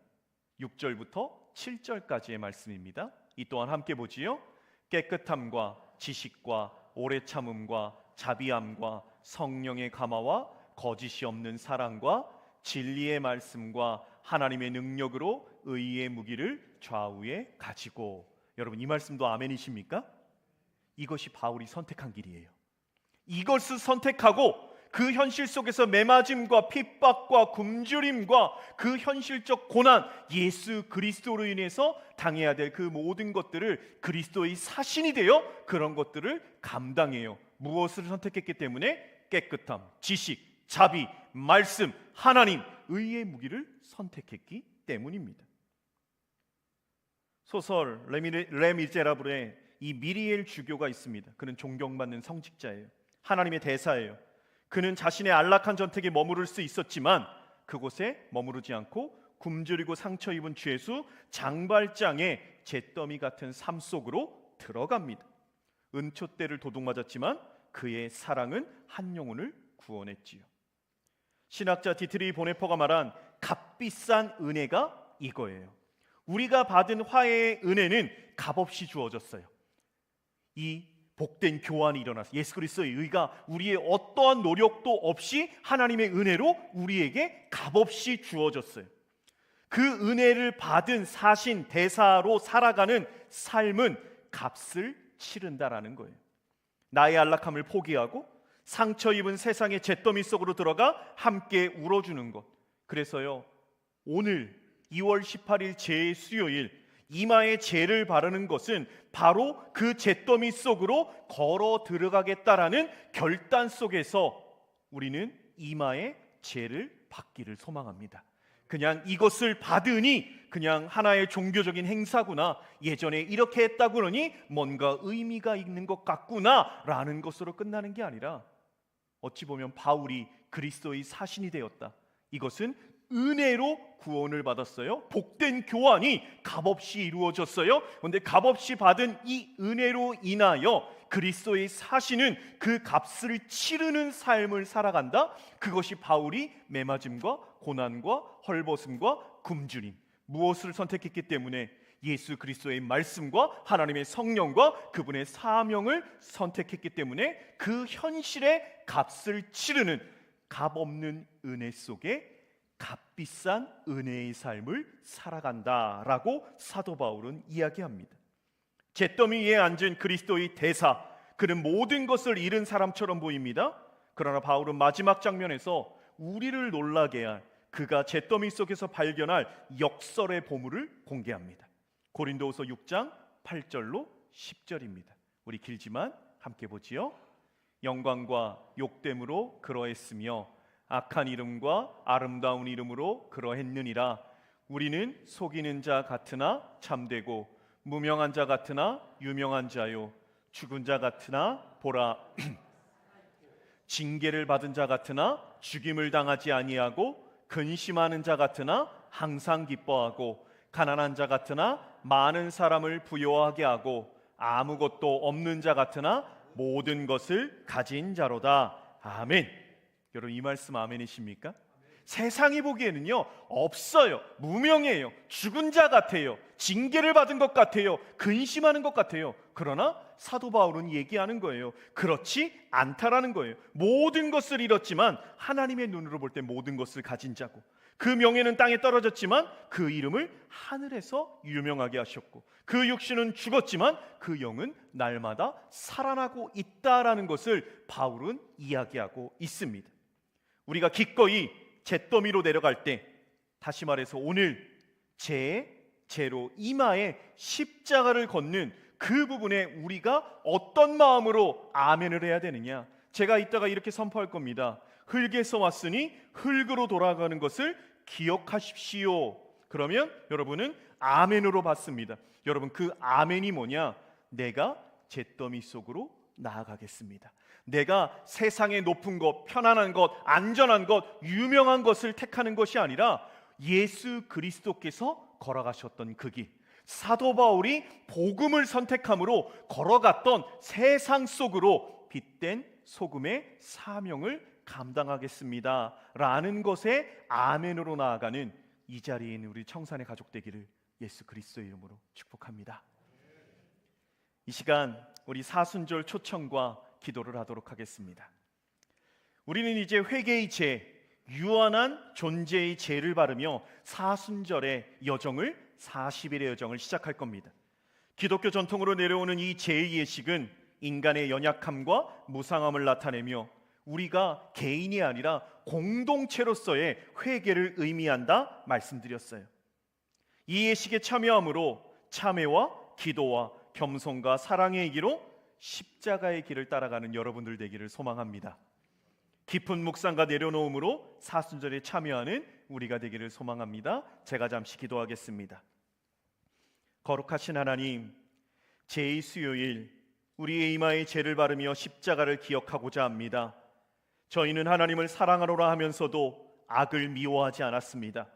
6절부터 7절까지의 말씀입니다. 이 또한 함께 보지요. 깨끗함과 지식과 오래 참음과 자비함과 성령의 감화와 거짓이 없는 사랑과 진리의 말씀과 하나님의 능력으로 의의 무기를 좌우에 가지고. 여러분 이 말씀도 아멘이십니까? 이것이 바울이 선택한 길이에요. 이것을 선택하고 그 현실 속에서 매맞음과 핍박과 굶주림과 그 현실적 고난, 예수 그리스도로 인해서 당해야 될 그 모든 것들을 그리스도의 사신이 되어 그런 것들을 감당해요. 무엇을 선택했기 때문에? 깨끗함, 지식, 자비, 말씀, 하나님, 의의 무기를 선택했기 때문입니다. 소설 레미제라블의 이 미리엘 주교가 있습니다. 그는 존경받는 성직자예요. 하나님의 대사예요. 그는 자신의 안락한 전택에 머무를 수 있었지만 그곳에 머무르지 않고 굶주리고 상처 입은 죄수 장발장의 잿더미 같은 삶 속으로 들어갑니다. 은초대를 도둑맞았지만 그의 사랑은 한 영혼을 구원했지요. 신학자 디트리 보네퍼가 말한 값비싼 은혜가 이거예요. 우리가 받은 화해의 은혜는 값없이 주어졌어요. 이 복된 교환이 일어나서 예수 그리스도의 의가 우리의 어떠한 노력도 없이 하나님의 은혜로 우리에게 값없이 주어졌어요. 그 은혜를 받은 사신 대사로 살아가는 삶은 값을 치른다라는 거예요. 나의 안락함을 포기하고 상처 입은 세상의 잿더미 속으로 들어가 함께 울어주는 것. 그래서요 오늘 2월 18일 제수요일 이마에 제를 바르는 것은 바로 그 잿더미 속으로 걸어 들어가겠다라는 결단 속에서 우리는 이마에 제를 받기를 소망합니다. 그냥 이것을 받으니 그냥 하나의 종교적인 행사구나, 예전에 이렇게 했다고 그러니 뭔가 의미가 있는 것 같구나 라는 것으로 끝나는 게 아니라 어찌 보면 바울이 그리스도의 사신이 되었다. 이것은 은혜로 구원을 받았어요. 복된 교환이 값없이 이루어졌어요. 그런데 값없이 받은 이 은혜로 인하여 그리스도의 사신은 그 값을 치르는 삶을 살아간다. 그것이 바울이 매맞음과 고난과 헐벗음과 굶주림, 무엇을 선택했기 때문에? 예수 그리스도의 말씀과 하나님의 성령과 그분의 사명을 선택했기 때문에 그 현실의 값을 치르는 값없는 은혜 속에 값비싼 은혜의 삶을 살아간다라고 사도 바울은 이야기합니다. 잿더미 위에 앉은 그리스도의 대사, 그는 모든 것을 잃은 사람처럼 보입니다. 그러나 바울은 마지막 장면에서 우리를 놀라게 할 그가 잿더미 속에서 발견할 역설의 보물을 공개합니다. 고린도후서 6장 8절로 10절입니다. 우리 길지만 함께 보지요. 영광과 욕됨으로 그러했으며 악한 이름과 아름다운 이름으로 그러했느니라. 우리는 속이는 자 같으나 참되고 무명한 자 같으나 유명한 자요, 죽은 자 같으나 보라 징계를 받은 자 같으나 죽임을 당하지 아니하고 근심하는 자 같으나 항상 기뻐하고 가난한 자 같으나 많은 사람을 부요하게 하고 아무것도 없는 자 같으나 모든 것을 가진 자로다. 아멘. 여러분, 이 말씀 아멘이십니까? 세상이 보기에는요, 없어요. 무명해요. 죽은 자 같아요. 징계를 받은 것 같아요. 근심하는 것 같아요. 그러나 사도 바울은 얘기하는 거예요. 그렇지 않다라는 거예요. 모든 것을 잃었지만 하나님의 눈으로 볼 때 모든 것을 가진 자고, 그 명예는 땅에 떨어졌지만 그 이름을 하늘에서 유명하게 하셨고, 그 육신은 죽었지만 그 영은 날마다 살아나고 있다라는 것을 바울은 이야기하고 있습니다. 우리가 기꺼이 잿더미로 내려갈 때, 다시 말해서 오늘 제로 이마에 십자가를 걷는 그 부분에 우리가 어떤 마음으로 아멘을 해야 되느냐? 제가 이따가 이렇게 선포할 겁니다. 흙에서 왔으니 흙으로 돌아가는 것을 기억하십시오. 그러면 여러분은 아멘으로 받습니다. 여러분, 그 아멘이 뭐냐? 내가 잿더미 속으로 나아가겠습니다. 내가 세상의 높은 것, 편안한 것, 안전한 것, 유명한 것을 택하는 것이 아니라 예수 그리스도께서 걸어가셨던 그 길, 사도 바울이 복음을 선택함으로 걸어갔던 세상 속으로 빛된 소금의 사명을 감당하겠습니다 라는 것에 아멘으로 나아가는 이 자리에 있는 우리 청산의 가족 되기를 예수 그리스도의 이름으로 축복합니다. 이 시간 우리 사순절 초청과 기도를 하도록 하겠습니다. 우리는 이제 회개의 죄, 유한한 존재의 죄를 바르며 사순절의 여정을, 40일의 여정을 시작할 겁니다. 기독교 전통으로 내려오는 이 죄의 예식은 인간의 연약함과 무상함을 나타내며 우리가 개인이 아니라 공동체로서의 회개를 의미한다 말씀드렸어요. 이 예식에 참여함으로 참회와 기도와 겸손과 사랑의 길로 십자가의 길을 따라가는 여러분들 되기를 소망합니다. 깊은 묵상과 내려놓음으로 사순절에 참여하는 우리가 되기를 소망합니다. 제가 잠시 기도하겠습니다. 거룩하신 하나님, 제2 수요일 우리의 이마에 죄를 바르며 십자가를 기억하고자 합니다. 저희는 하나님을 사랑하노라 하면서도 악을 미워하지 않았습니다.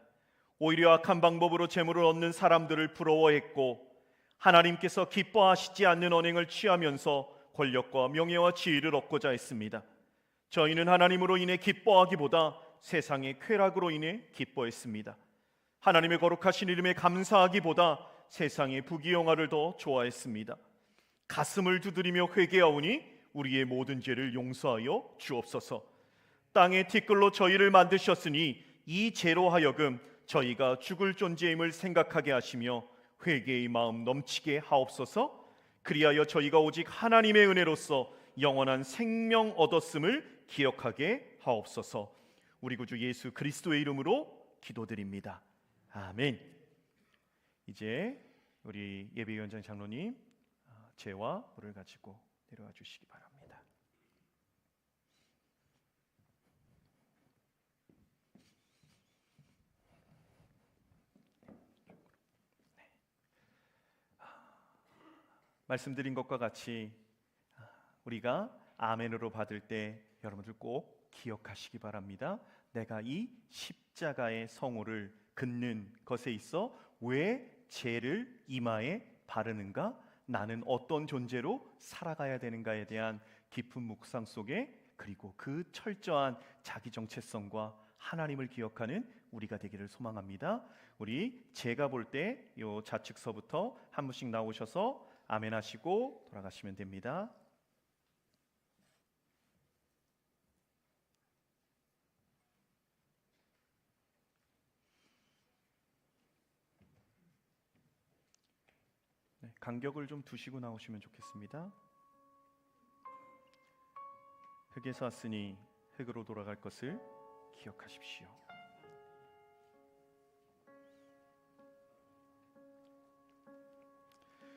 오히려 악한 방법으로 재물을 얻는 사람들을 부러워했고 하나님께서 기뻐하시지 않는 언행을 취하면서 권력과 명예와 지위를 얻고자 했습니다. 저희는 하나님으로 인해 기뻐하기보다 세상의 쾌락으로 인해 기뻐했습니다. 하나님의 거룩하신 이름에 감사하기보다 세상의 부귀영화를 더 좋아했습니다. 가슴을 두드리며 회개하오니 우리의 모든 죄를 용서하여 주옵소서. 땅의 티끌로 저희를 만드셨으니 이 죄로 하여금 저희가 죽을 존재임을 생각하게 하시며 회개의 마음 넘치게 하옵소서. 그리하여 저희가 오직 하나님의 은혜로서 영원한 생명 얻었음을 기억하게 하옵소서. 우리 구주 예수 그리스도의 이름으로 기도드립니다. 아멘. 이제 우리 예배위원장 장로님 제와 물을 가지고 내려와 주시기 바랍니다. 말씀드린 것과 같이 우리가 아멘으로 받을 때 여러분들 꼭 기억하시기 바랍니다. 내가 이 십자가의 성호를 긋는 것에 있어 왜 죄를 이마에 바르는가? 나는 어떤 존재로 살아가야 되는가에 대한 깊은 묵상 속에, 그리고 그 철저한 자기 정체성과 하나님을 기억하는 우리가 되기를 소망합니다. 우리 제가 볼 때 요 좌측서부터 한 분씩 나오셔서 아멘 하시고 돌아가시면 됩니다. 네, 간격을 좀 두시고 나오시면 좋겠습니다. 흙에서 왔으니 흙으로 돌아갈 것을 기억하십시오.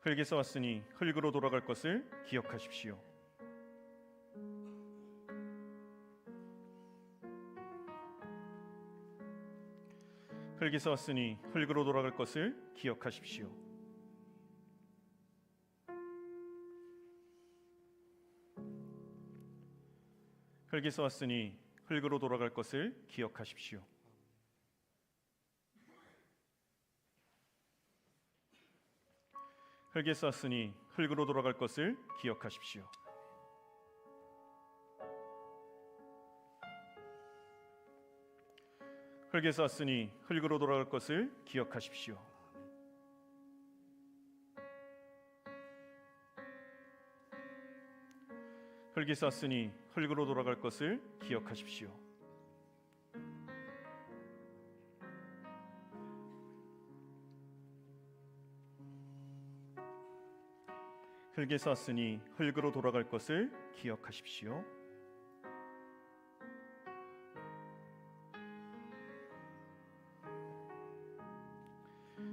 흙에서 왔으니 흙으로 돌아갈 것을 기억하십시오. 흙에서 왔으니 흙으로 돌아갈 것을 기억하십시오. 흙에서 왔으니 흙으로 돌아갈 것을 기억하십시오. 흙에서 왔으니 흙으로 돌아갈 것을 기억하십시오. 흙에서 왔으니 흙으로 돌아갈 것을 기억하십시오. 흙에서 왔으니 흙으로 돌아갈 것을 기억하십시오. 흙에서 왔으니 흙으로 돌아갈 것을 기억하십시오.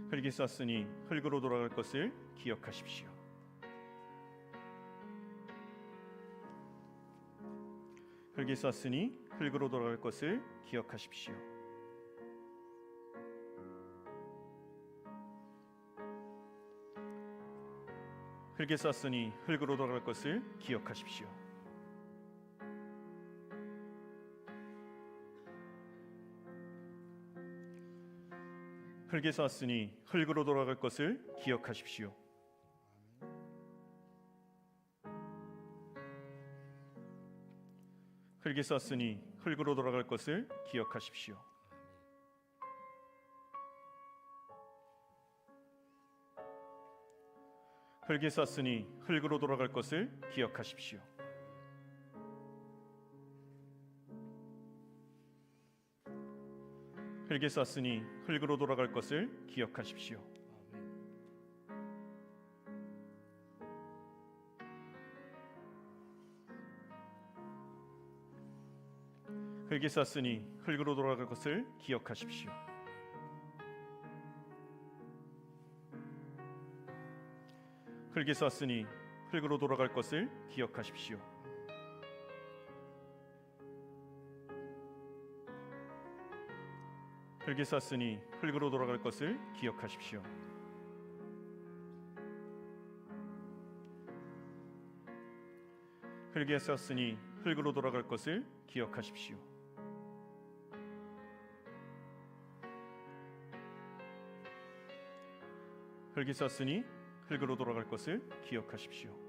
흙에서 왔으니 흙으로 돌아갈 것을 기억하십시오. 흙에서 왔으니 흙으로 돌아갈 것을 기억하십시오. 흙에서 왔으니 흙으로 돌아갈 것을 기억하십시오. 흙에서 왔으니 흙으로 돌아갈 것을 기억하십시오. 흙에서 왔으니 흙으로 돌아갈 것을 기억하십시오. 흙에서 왔으니 흙으로 돌아갈 것을 기억하십시오. 흙에서 왔으니 흙으로 돌아갈 것을 기억하십시오. 흙에서 왔으니 흙으로 돌아갈 것을 기억하십시오. 흙에서 왔으니 흙으로 돌아갈 것을 기억하십시오. 흙에서 왔으니 흙으로 돌아갈 것을 기억하십시오. 흙에서 왔으니 흙으로 돌아갈 것을 기억하십시오. 흙에서 왔으니 흙으로 돌아갈 것을 기억하십시오.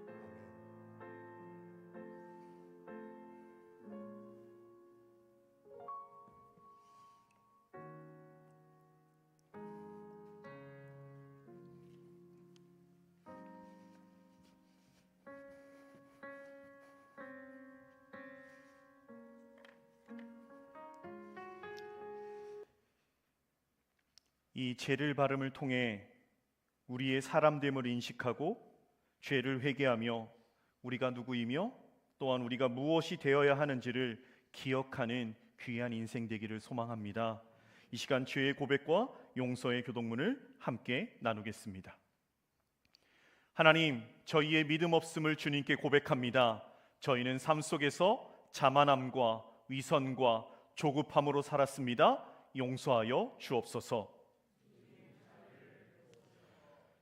이 죄를 발음을 통해 우리의 사람됨을 인식하고 죄를 회개하며 우리가 누구이며 또한 우리가 무엇이 되어야 하는지를 기억하는 귀한 인생 되기를 소망합니다. 이 시간 죄의 고백과 용서의 교독문을 함께 나누겠습니다. 하나님, 저희의 믿음 없음을 주님께 고백합니다. 저희는 삶 속에서 자만함과 위선과 조급함으로 살았습니다. 용서하여 주옵소서.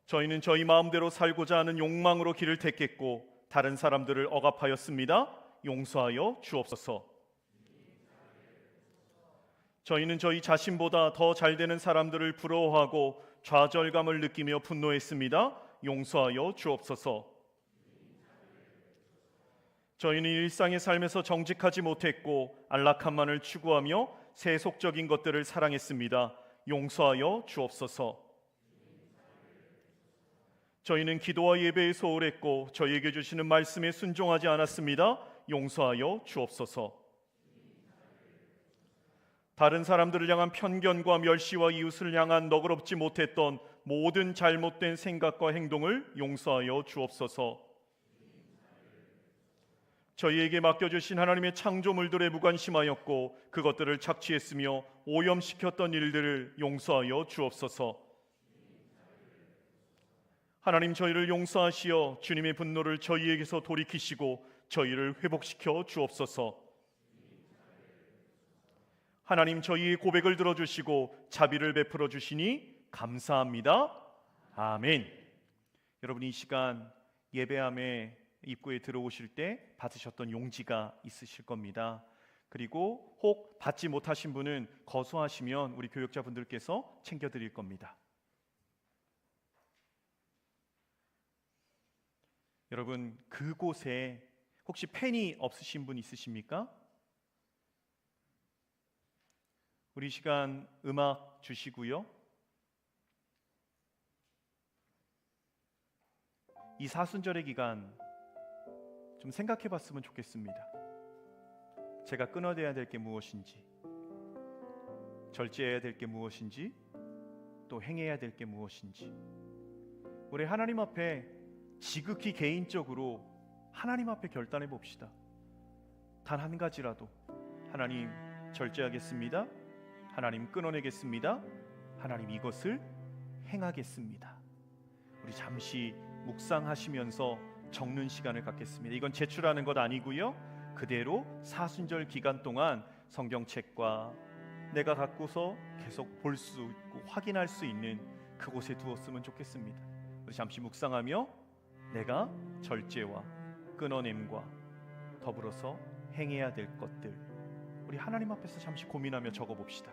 저희는 저희 마음대로 살고자 하는 욕망으로 길을 택했고 다른 사람들을 억압하였습니다. 용서하여 주옵소서. 저희는 저희 자신보다 더 잘되는 사람들을 부러워하고 좌절감을 느끼며 분노했습니다. 용서하여 주옵소서. 저희는 일상의 삶에서 정직하지 못했고 안락함만을 추구하며 세속적인 것들을 사랑했습니다. 용서하여 주옵소서. 저희는 기도와 예배에 소홀했고 저희에게 주시는 말씀에 순종하지 않았습니다. 용서하여 주옵소서. 다른 사람들을 향한 편견과 멸시와 이웃을 향한 너그럽지 못했던 모든 잘못된 생각과 행동을 용서하여 주옵소서. 저희에게 맡겨주신 하나님의 창조물들에 무관심하였고 그것들을 착취했으며 오염시켰던 일들을 용서하여 주옵소서. 하나님, 저희를 용서하시어 주님의 분노를 저희에게서 돌이키시고 저희를 회복시켜 주옵소서. 하나님, 저희의 고백을 들어주시고 자비를 베풀어 주시니 감사합니다. 아멘. 여러분, 이 시간 예배함에 입구에 들어오실 때 받으셨던 용지가 있으실 겁니다. 그리고 혹 받지 못하신 분은 거소하시면 우리 교역자분들께서 챙겨드릴 겁니다. 여러분, 그곳에 혹시 펜이 없으신 분 있으십니까? 우리 시간 음악 주시고요. 이 사순절의 기간 좀 생각해 봤으면 좋겠습니다. 제가 끊어내야 될 게 무엇인지, 절제해야 될 게 무엇인지, 또 행해야 될 게 무엇인지, 우리 하나님 앞에 지극히 개인적으로 하나님 앞에 결단해 봅시다. 단 한 가지라도, 하나님 절제하겠습니다. 하나님 끊어내겠습니다. 하나님 이것을 행하겠습니다. 우리 잠시 묵상하시면서 적는 시간을 갖겠습니다. 이건 제출하는 것 아니고요, 그대로 사순절 기간 동안 성경책과 내가 갖고서 계속 볼 수 있고 확인할 수 있는 그곳에 두었으면 좋겠습니다. 우리 잠시 묵상하며 내가 절제와 끊어냄과 더불어서 행해야 될 것들, 우리 하나님 앞에서 잠시 고민하며 적어봅시다.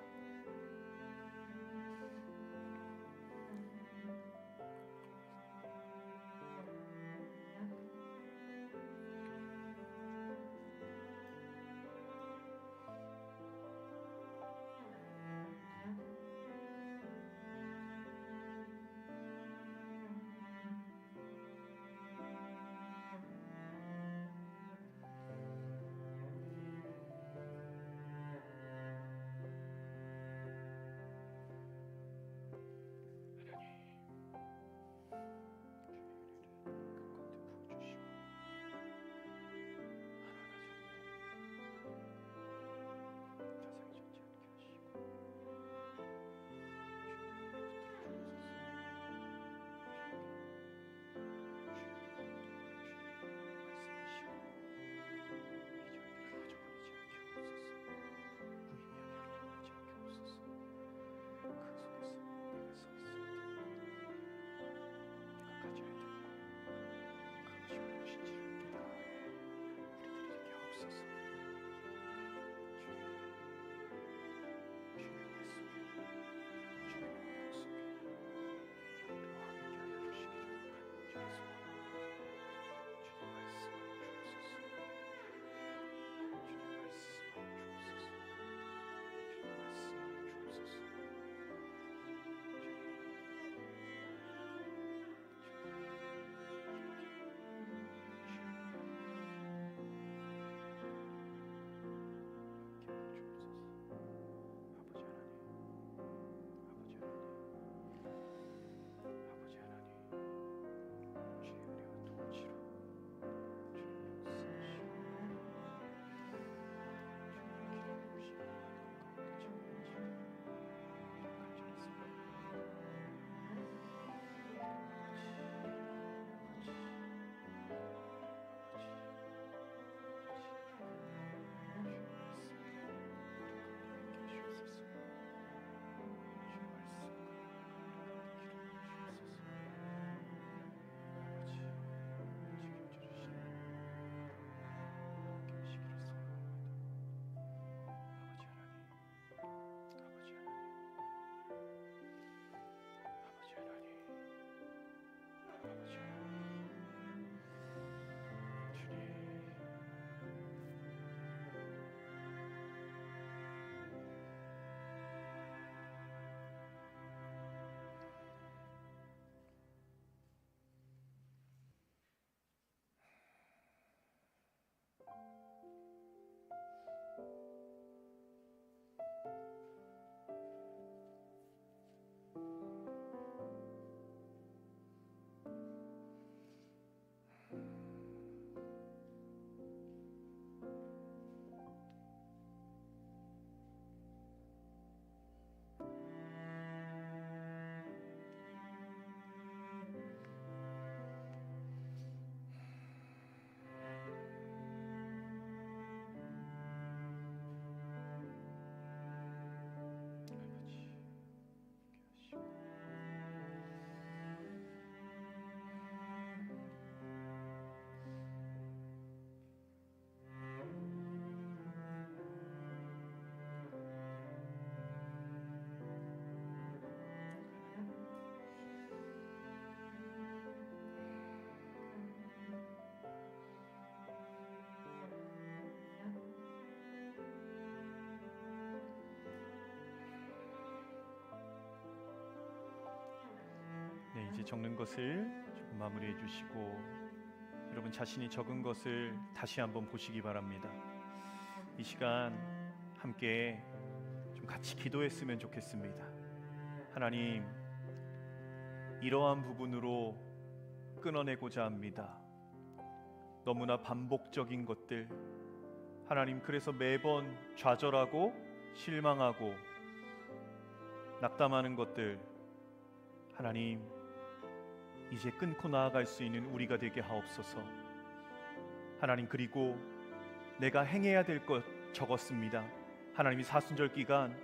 이제 적는 것을 조금 마무리해 주시고 여러분 자신이 적은 것을 다시 한번 보시기 바랍니다. 이 시간 함께 좀 같이 기도했으면 좋겠습니다. 하나님, 이러한 부분으로 끊어내고자 합니다. 너무나 반복적인 것들, 하나님, 그래서 매번 좌절하고 실망하고 낙담하는 것들, 하나님, 이제 끊고 나아갈 수 있는 우리가 되게 하옵소서. 하나님, 그리고 내가 행해야 될 것 적었습니다. 하나님이 사순절 기간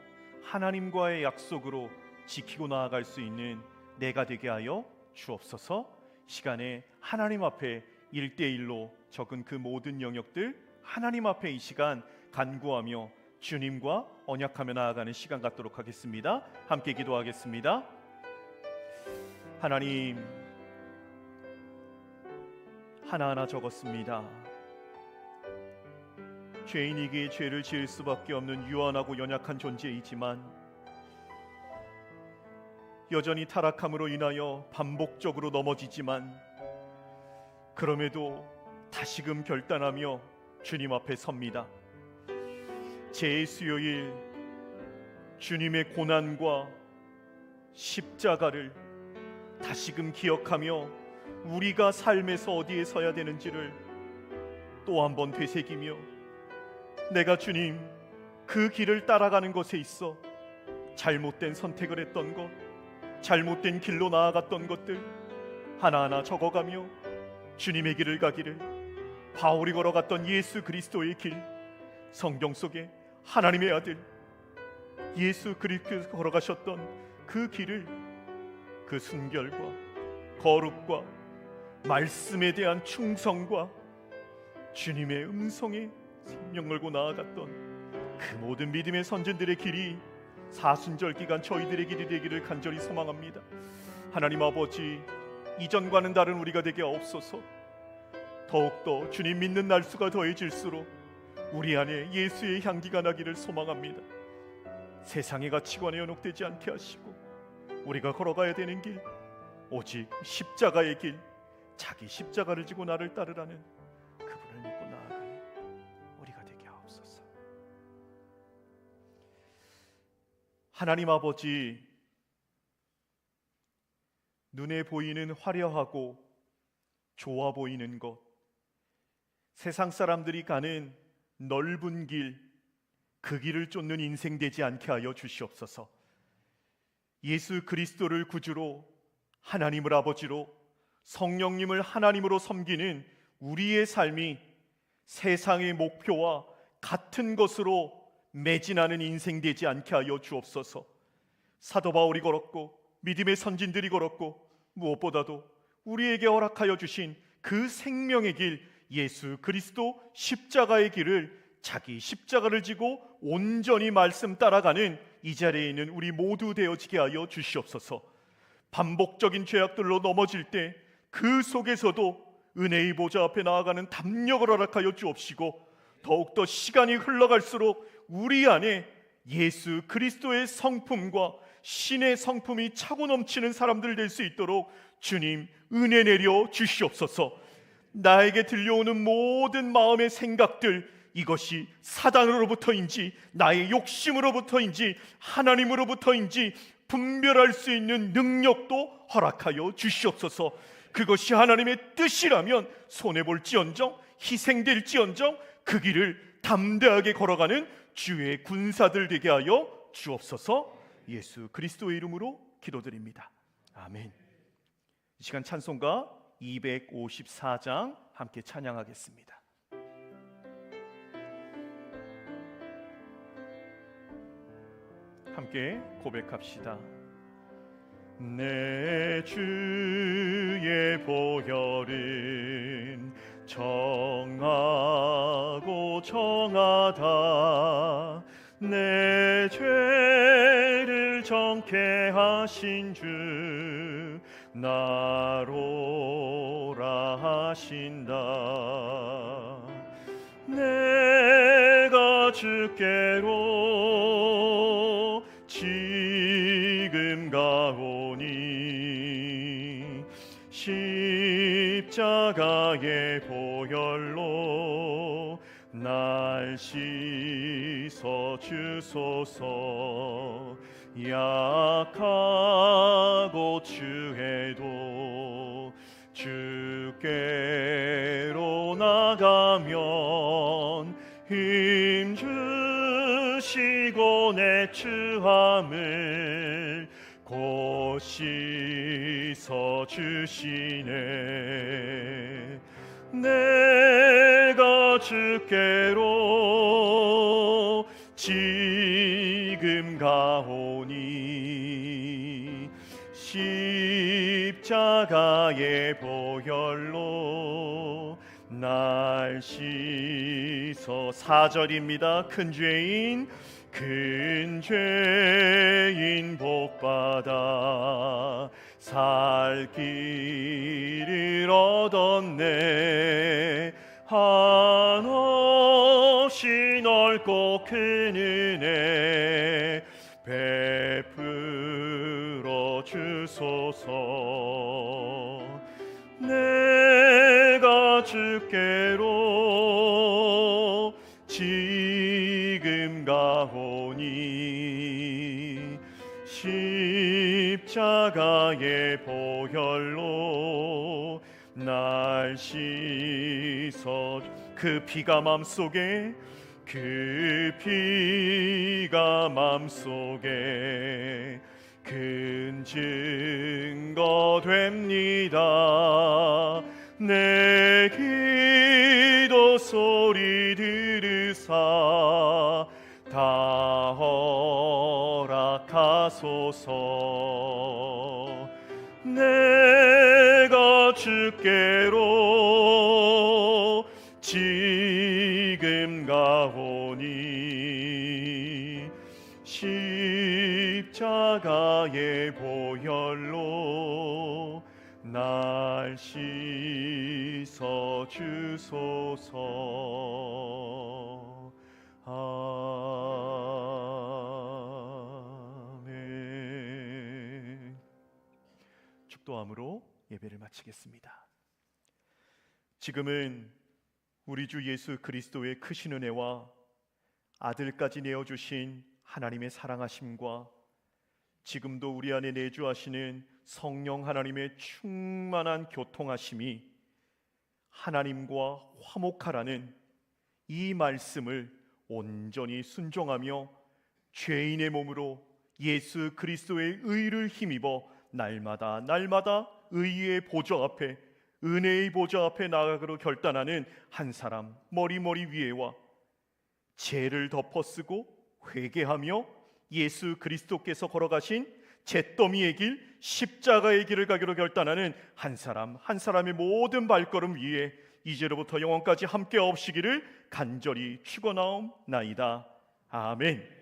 하나님과의 약속으로 지키고 나아갈 수 있는 내가 되게 하여 주옵소서. 시간에 하나님 앞에 1대1로 적은 그 모든 영역들 하나님 앞에 이 시간 간구하며 주님과 언약하며 나아가는 시간 갖도록 하겠습니다. 함께 기도하겠습니다. 하나님, 하나하나 적었습니다. 죄인에게 죄를 지을 수밖에 없는 유한하고 연약한 존재이지만 여전히 타락함으로 인하여 반복적으로 넘어지지만 그럼에도 다시금 결단하며 주님 앞에 섭니다. 제 수요일 주님의 고난과 십자가를 다시금 기억하며 우리가 삶에서 어디에 서야 되는지를 또 한 번 되새기며 내가 주님 그 길을 따라가는 것에 있어 잘못된 선택을 했던 것, 잘못된 길로 나아갔던 것들 하나하나 적어가며 주님의 길을 가기를, 바울이 걸어갔던 예수 그리스도의 길, 성경 속에 하나님의 아들 예수 그리스도께서 걸어가셨던 그 길을, 그 순결과 거룩과 말씀에 대한 충성과 주님의 음성에 생명 걸고 나아갔던 그 모든 믿음의 선진들의 길이 사순절 기간 저희들의 길이 되기를 간절히 소망합니다. 하나님 아버지, 이전과는 다른 우리가 되게 하옵소서. 더욱더 주님 믿는 날수가 더해질수록 우리 안에 예수의 향기가 나기를 소망합니다. 세상의 가치관에 연혹되지 않게 하시고 우리가 걸어가야 되는 길, 오직 십자가의 길, 자기 십자가를 지고 나를 따르라는 그분을 믿고 나아가는 우리가 되게 하옵소서. 하나님 아버지, 눈에 보이는 화려하고 좋아 보이는 것, 세상 사람들이 가는 넓은 길, 그 길을 쫓는 인생 되지 않게 하여 주시옵소서. 예수 그리스도를 구주로, 하나님을 아버지로, 성령님을 하나님으로 섬기는 우리의 삶이 세상의 목표와 같은 것으로 매진하는 인생 되지 않게 하여 주옵소서. 사도 바울이 걸었고 믿음의 선진들이 걸었고 무엇보다도 우리에게 허락하여 주신 그 생명의 길, 예수 그리스도 십자가의 길을, 자기 십자가를 지고 온전히 말씀 따라가는 이 자리에 있는 우리 모두 되어지게 하여 주시옵소서. 반복적인 죄악들로 넘어질 때 그 속에서도 은혜의 보좌 앞에 나아가는 담력을 허락하여 주옵시고, 더욱더 시간이 흘러갈수록 우리 안에 예수 그리스도의 성품과 신의 성품이 차고 넘치는 사람들 될 수 있도록 주님 은혜 내려 주시옵소서. 나에게 들려오는 모든 마음의 생각들, 이것이 사단으로부터인지 나의 욕심으로부터인지 하나님으로부터인지 분별할 수 있는 능력도 허락하여 주시옵소서. 그것이 하나님의 뜻이라면 손해볼지언정 희생될지언정 그 길을 담대하게 걸어가는 주의 군사들 되게 하여 주옵소서. 예수 그리스도의 이름으로 기도드립니다. 아멘. 이 시간 찬송가 254장 함께 찬양하겠습니다. 함께 고백합시다. 내 주의 보혈은 정하고 정하다. 내 죄를 정케 하신 주 나로라 하신다. 내가 주께로 지금 가오니 십자가의 보혈로 날 씻어 주소서. 약하고 추해도 주께로 나가면 힘 주시고 내 추함을 곧 씻어 주시네. 내가 주께로 지금 가오니 십자가의 보혈로 날 씻어. 4절입니다. 큰 죄인 복받아 살 길을 얻었네. 한없이 넓고 큰 은혜 베풀어 주소서. 내가 주께로 지금 가오니 십자가의 보혈로 날 씻어. 그 피가 맘속에, 그 피가 맘속에 큰 증거 됩니다. 내 기도 소리 들으사 다 허락하소서. 내가 주께로 지금 가오니 십자가의 보혈로 날 씻어 주소서. 아멘. 축도함으로 예배를 마치겠습니다. 지금은 우리 주 예수 그리스도의 크신 은혜와 아들까지 내어주신 하나님의 사랑하심과 지금도 우리 안에 내주하시는 성령 하나님의 충만한 교통하심이 하나님과 화목하라는 이 말씀을 온전히 순종하며 죄인의 몸으로 예수 그리스도의 의를 힘입어 날마다 의의 보좌 앞에, 은혜의 보좌 앞에 나아가기로 결단하는 한 사람 머리 위에와 죄를 덮어쓰고 회개하며 예수 그리스도께서 걸어가신 잿더미의 길, 십자가의 길을 가기로 결단하는 한 사람의 모든 발걸음 위에 이제로부터 영원까지 함께 없으시기를 간절히 축원하옵나이다. 아멘.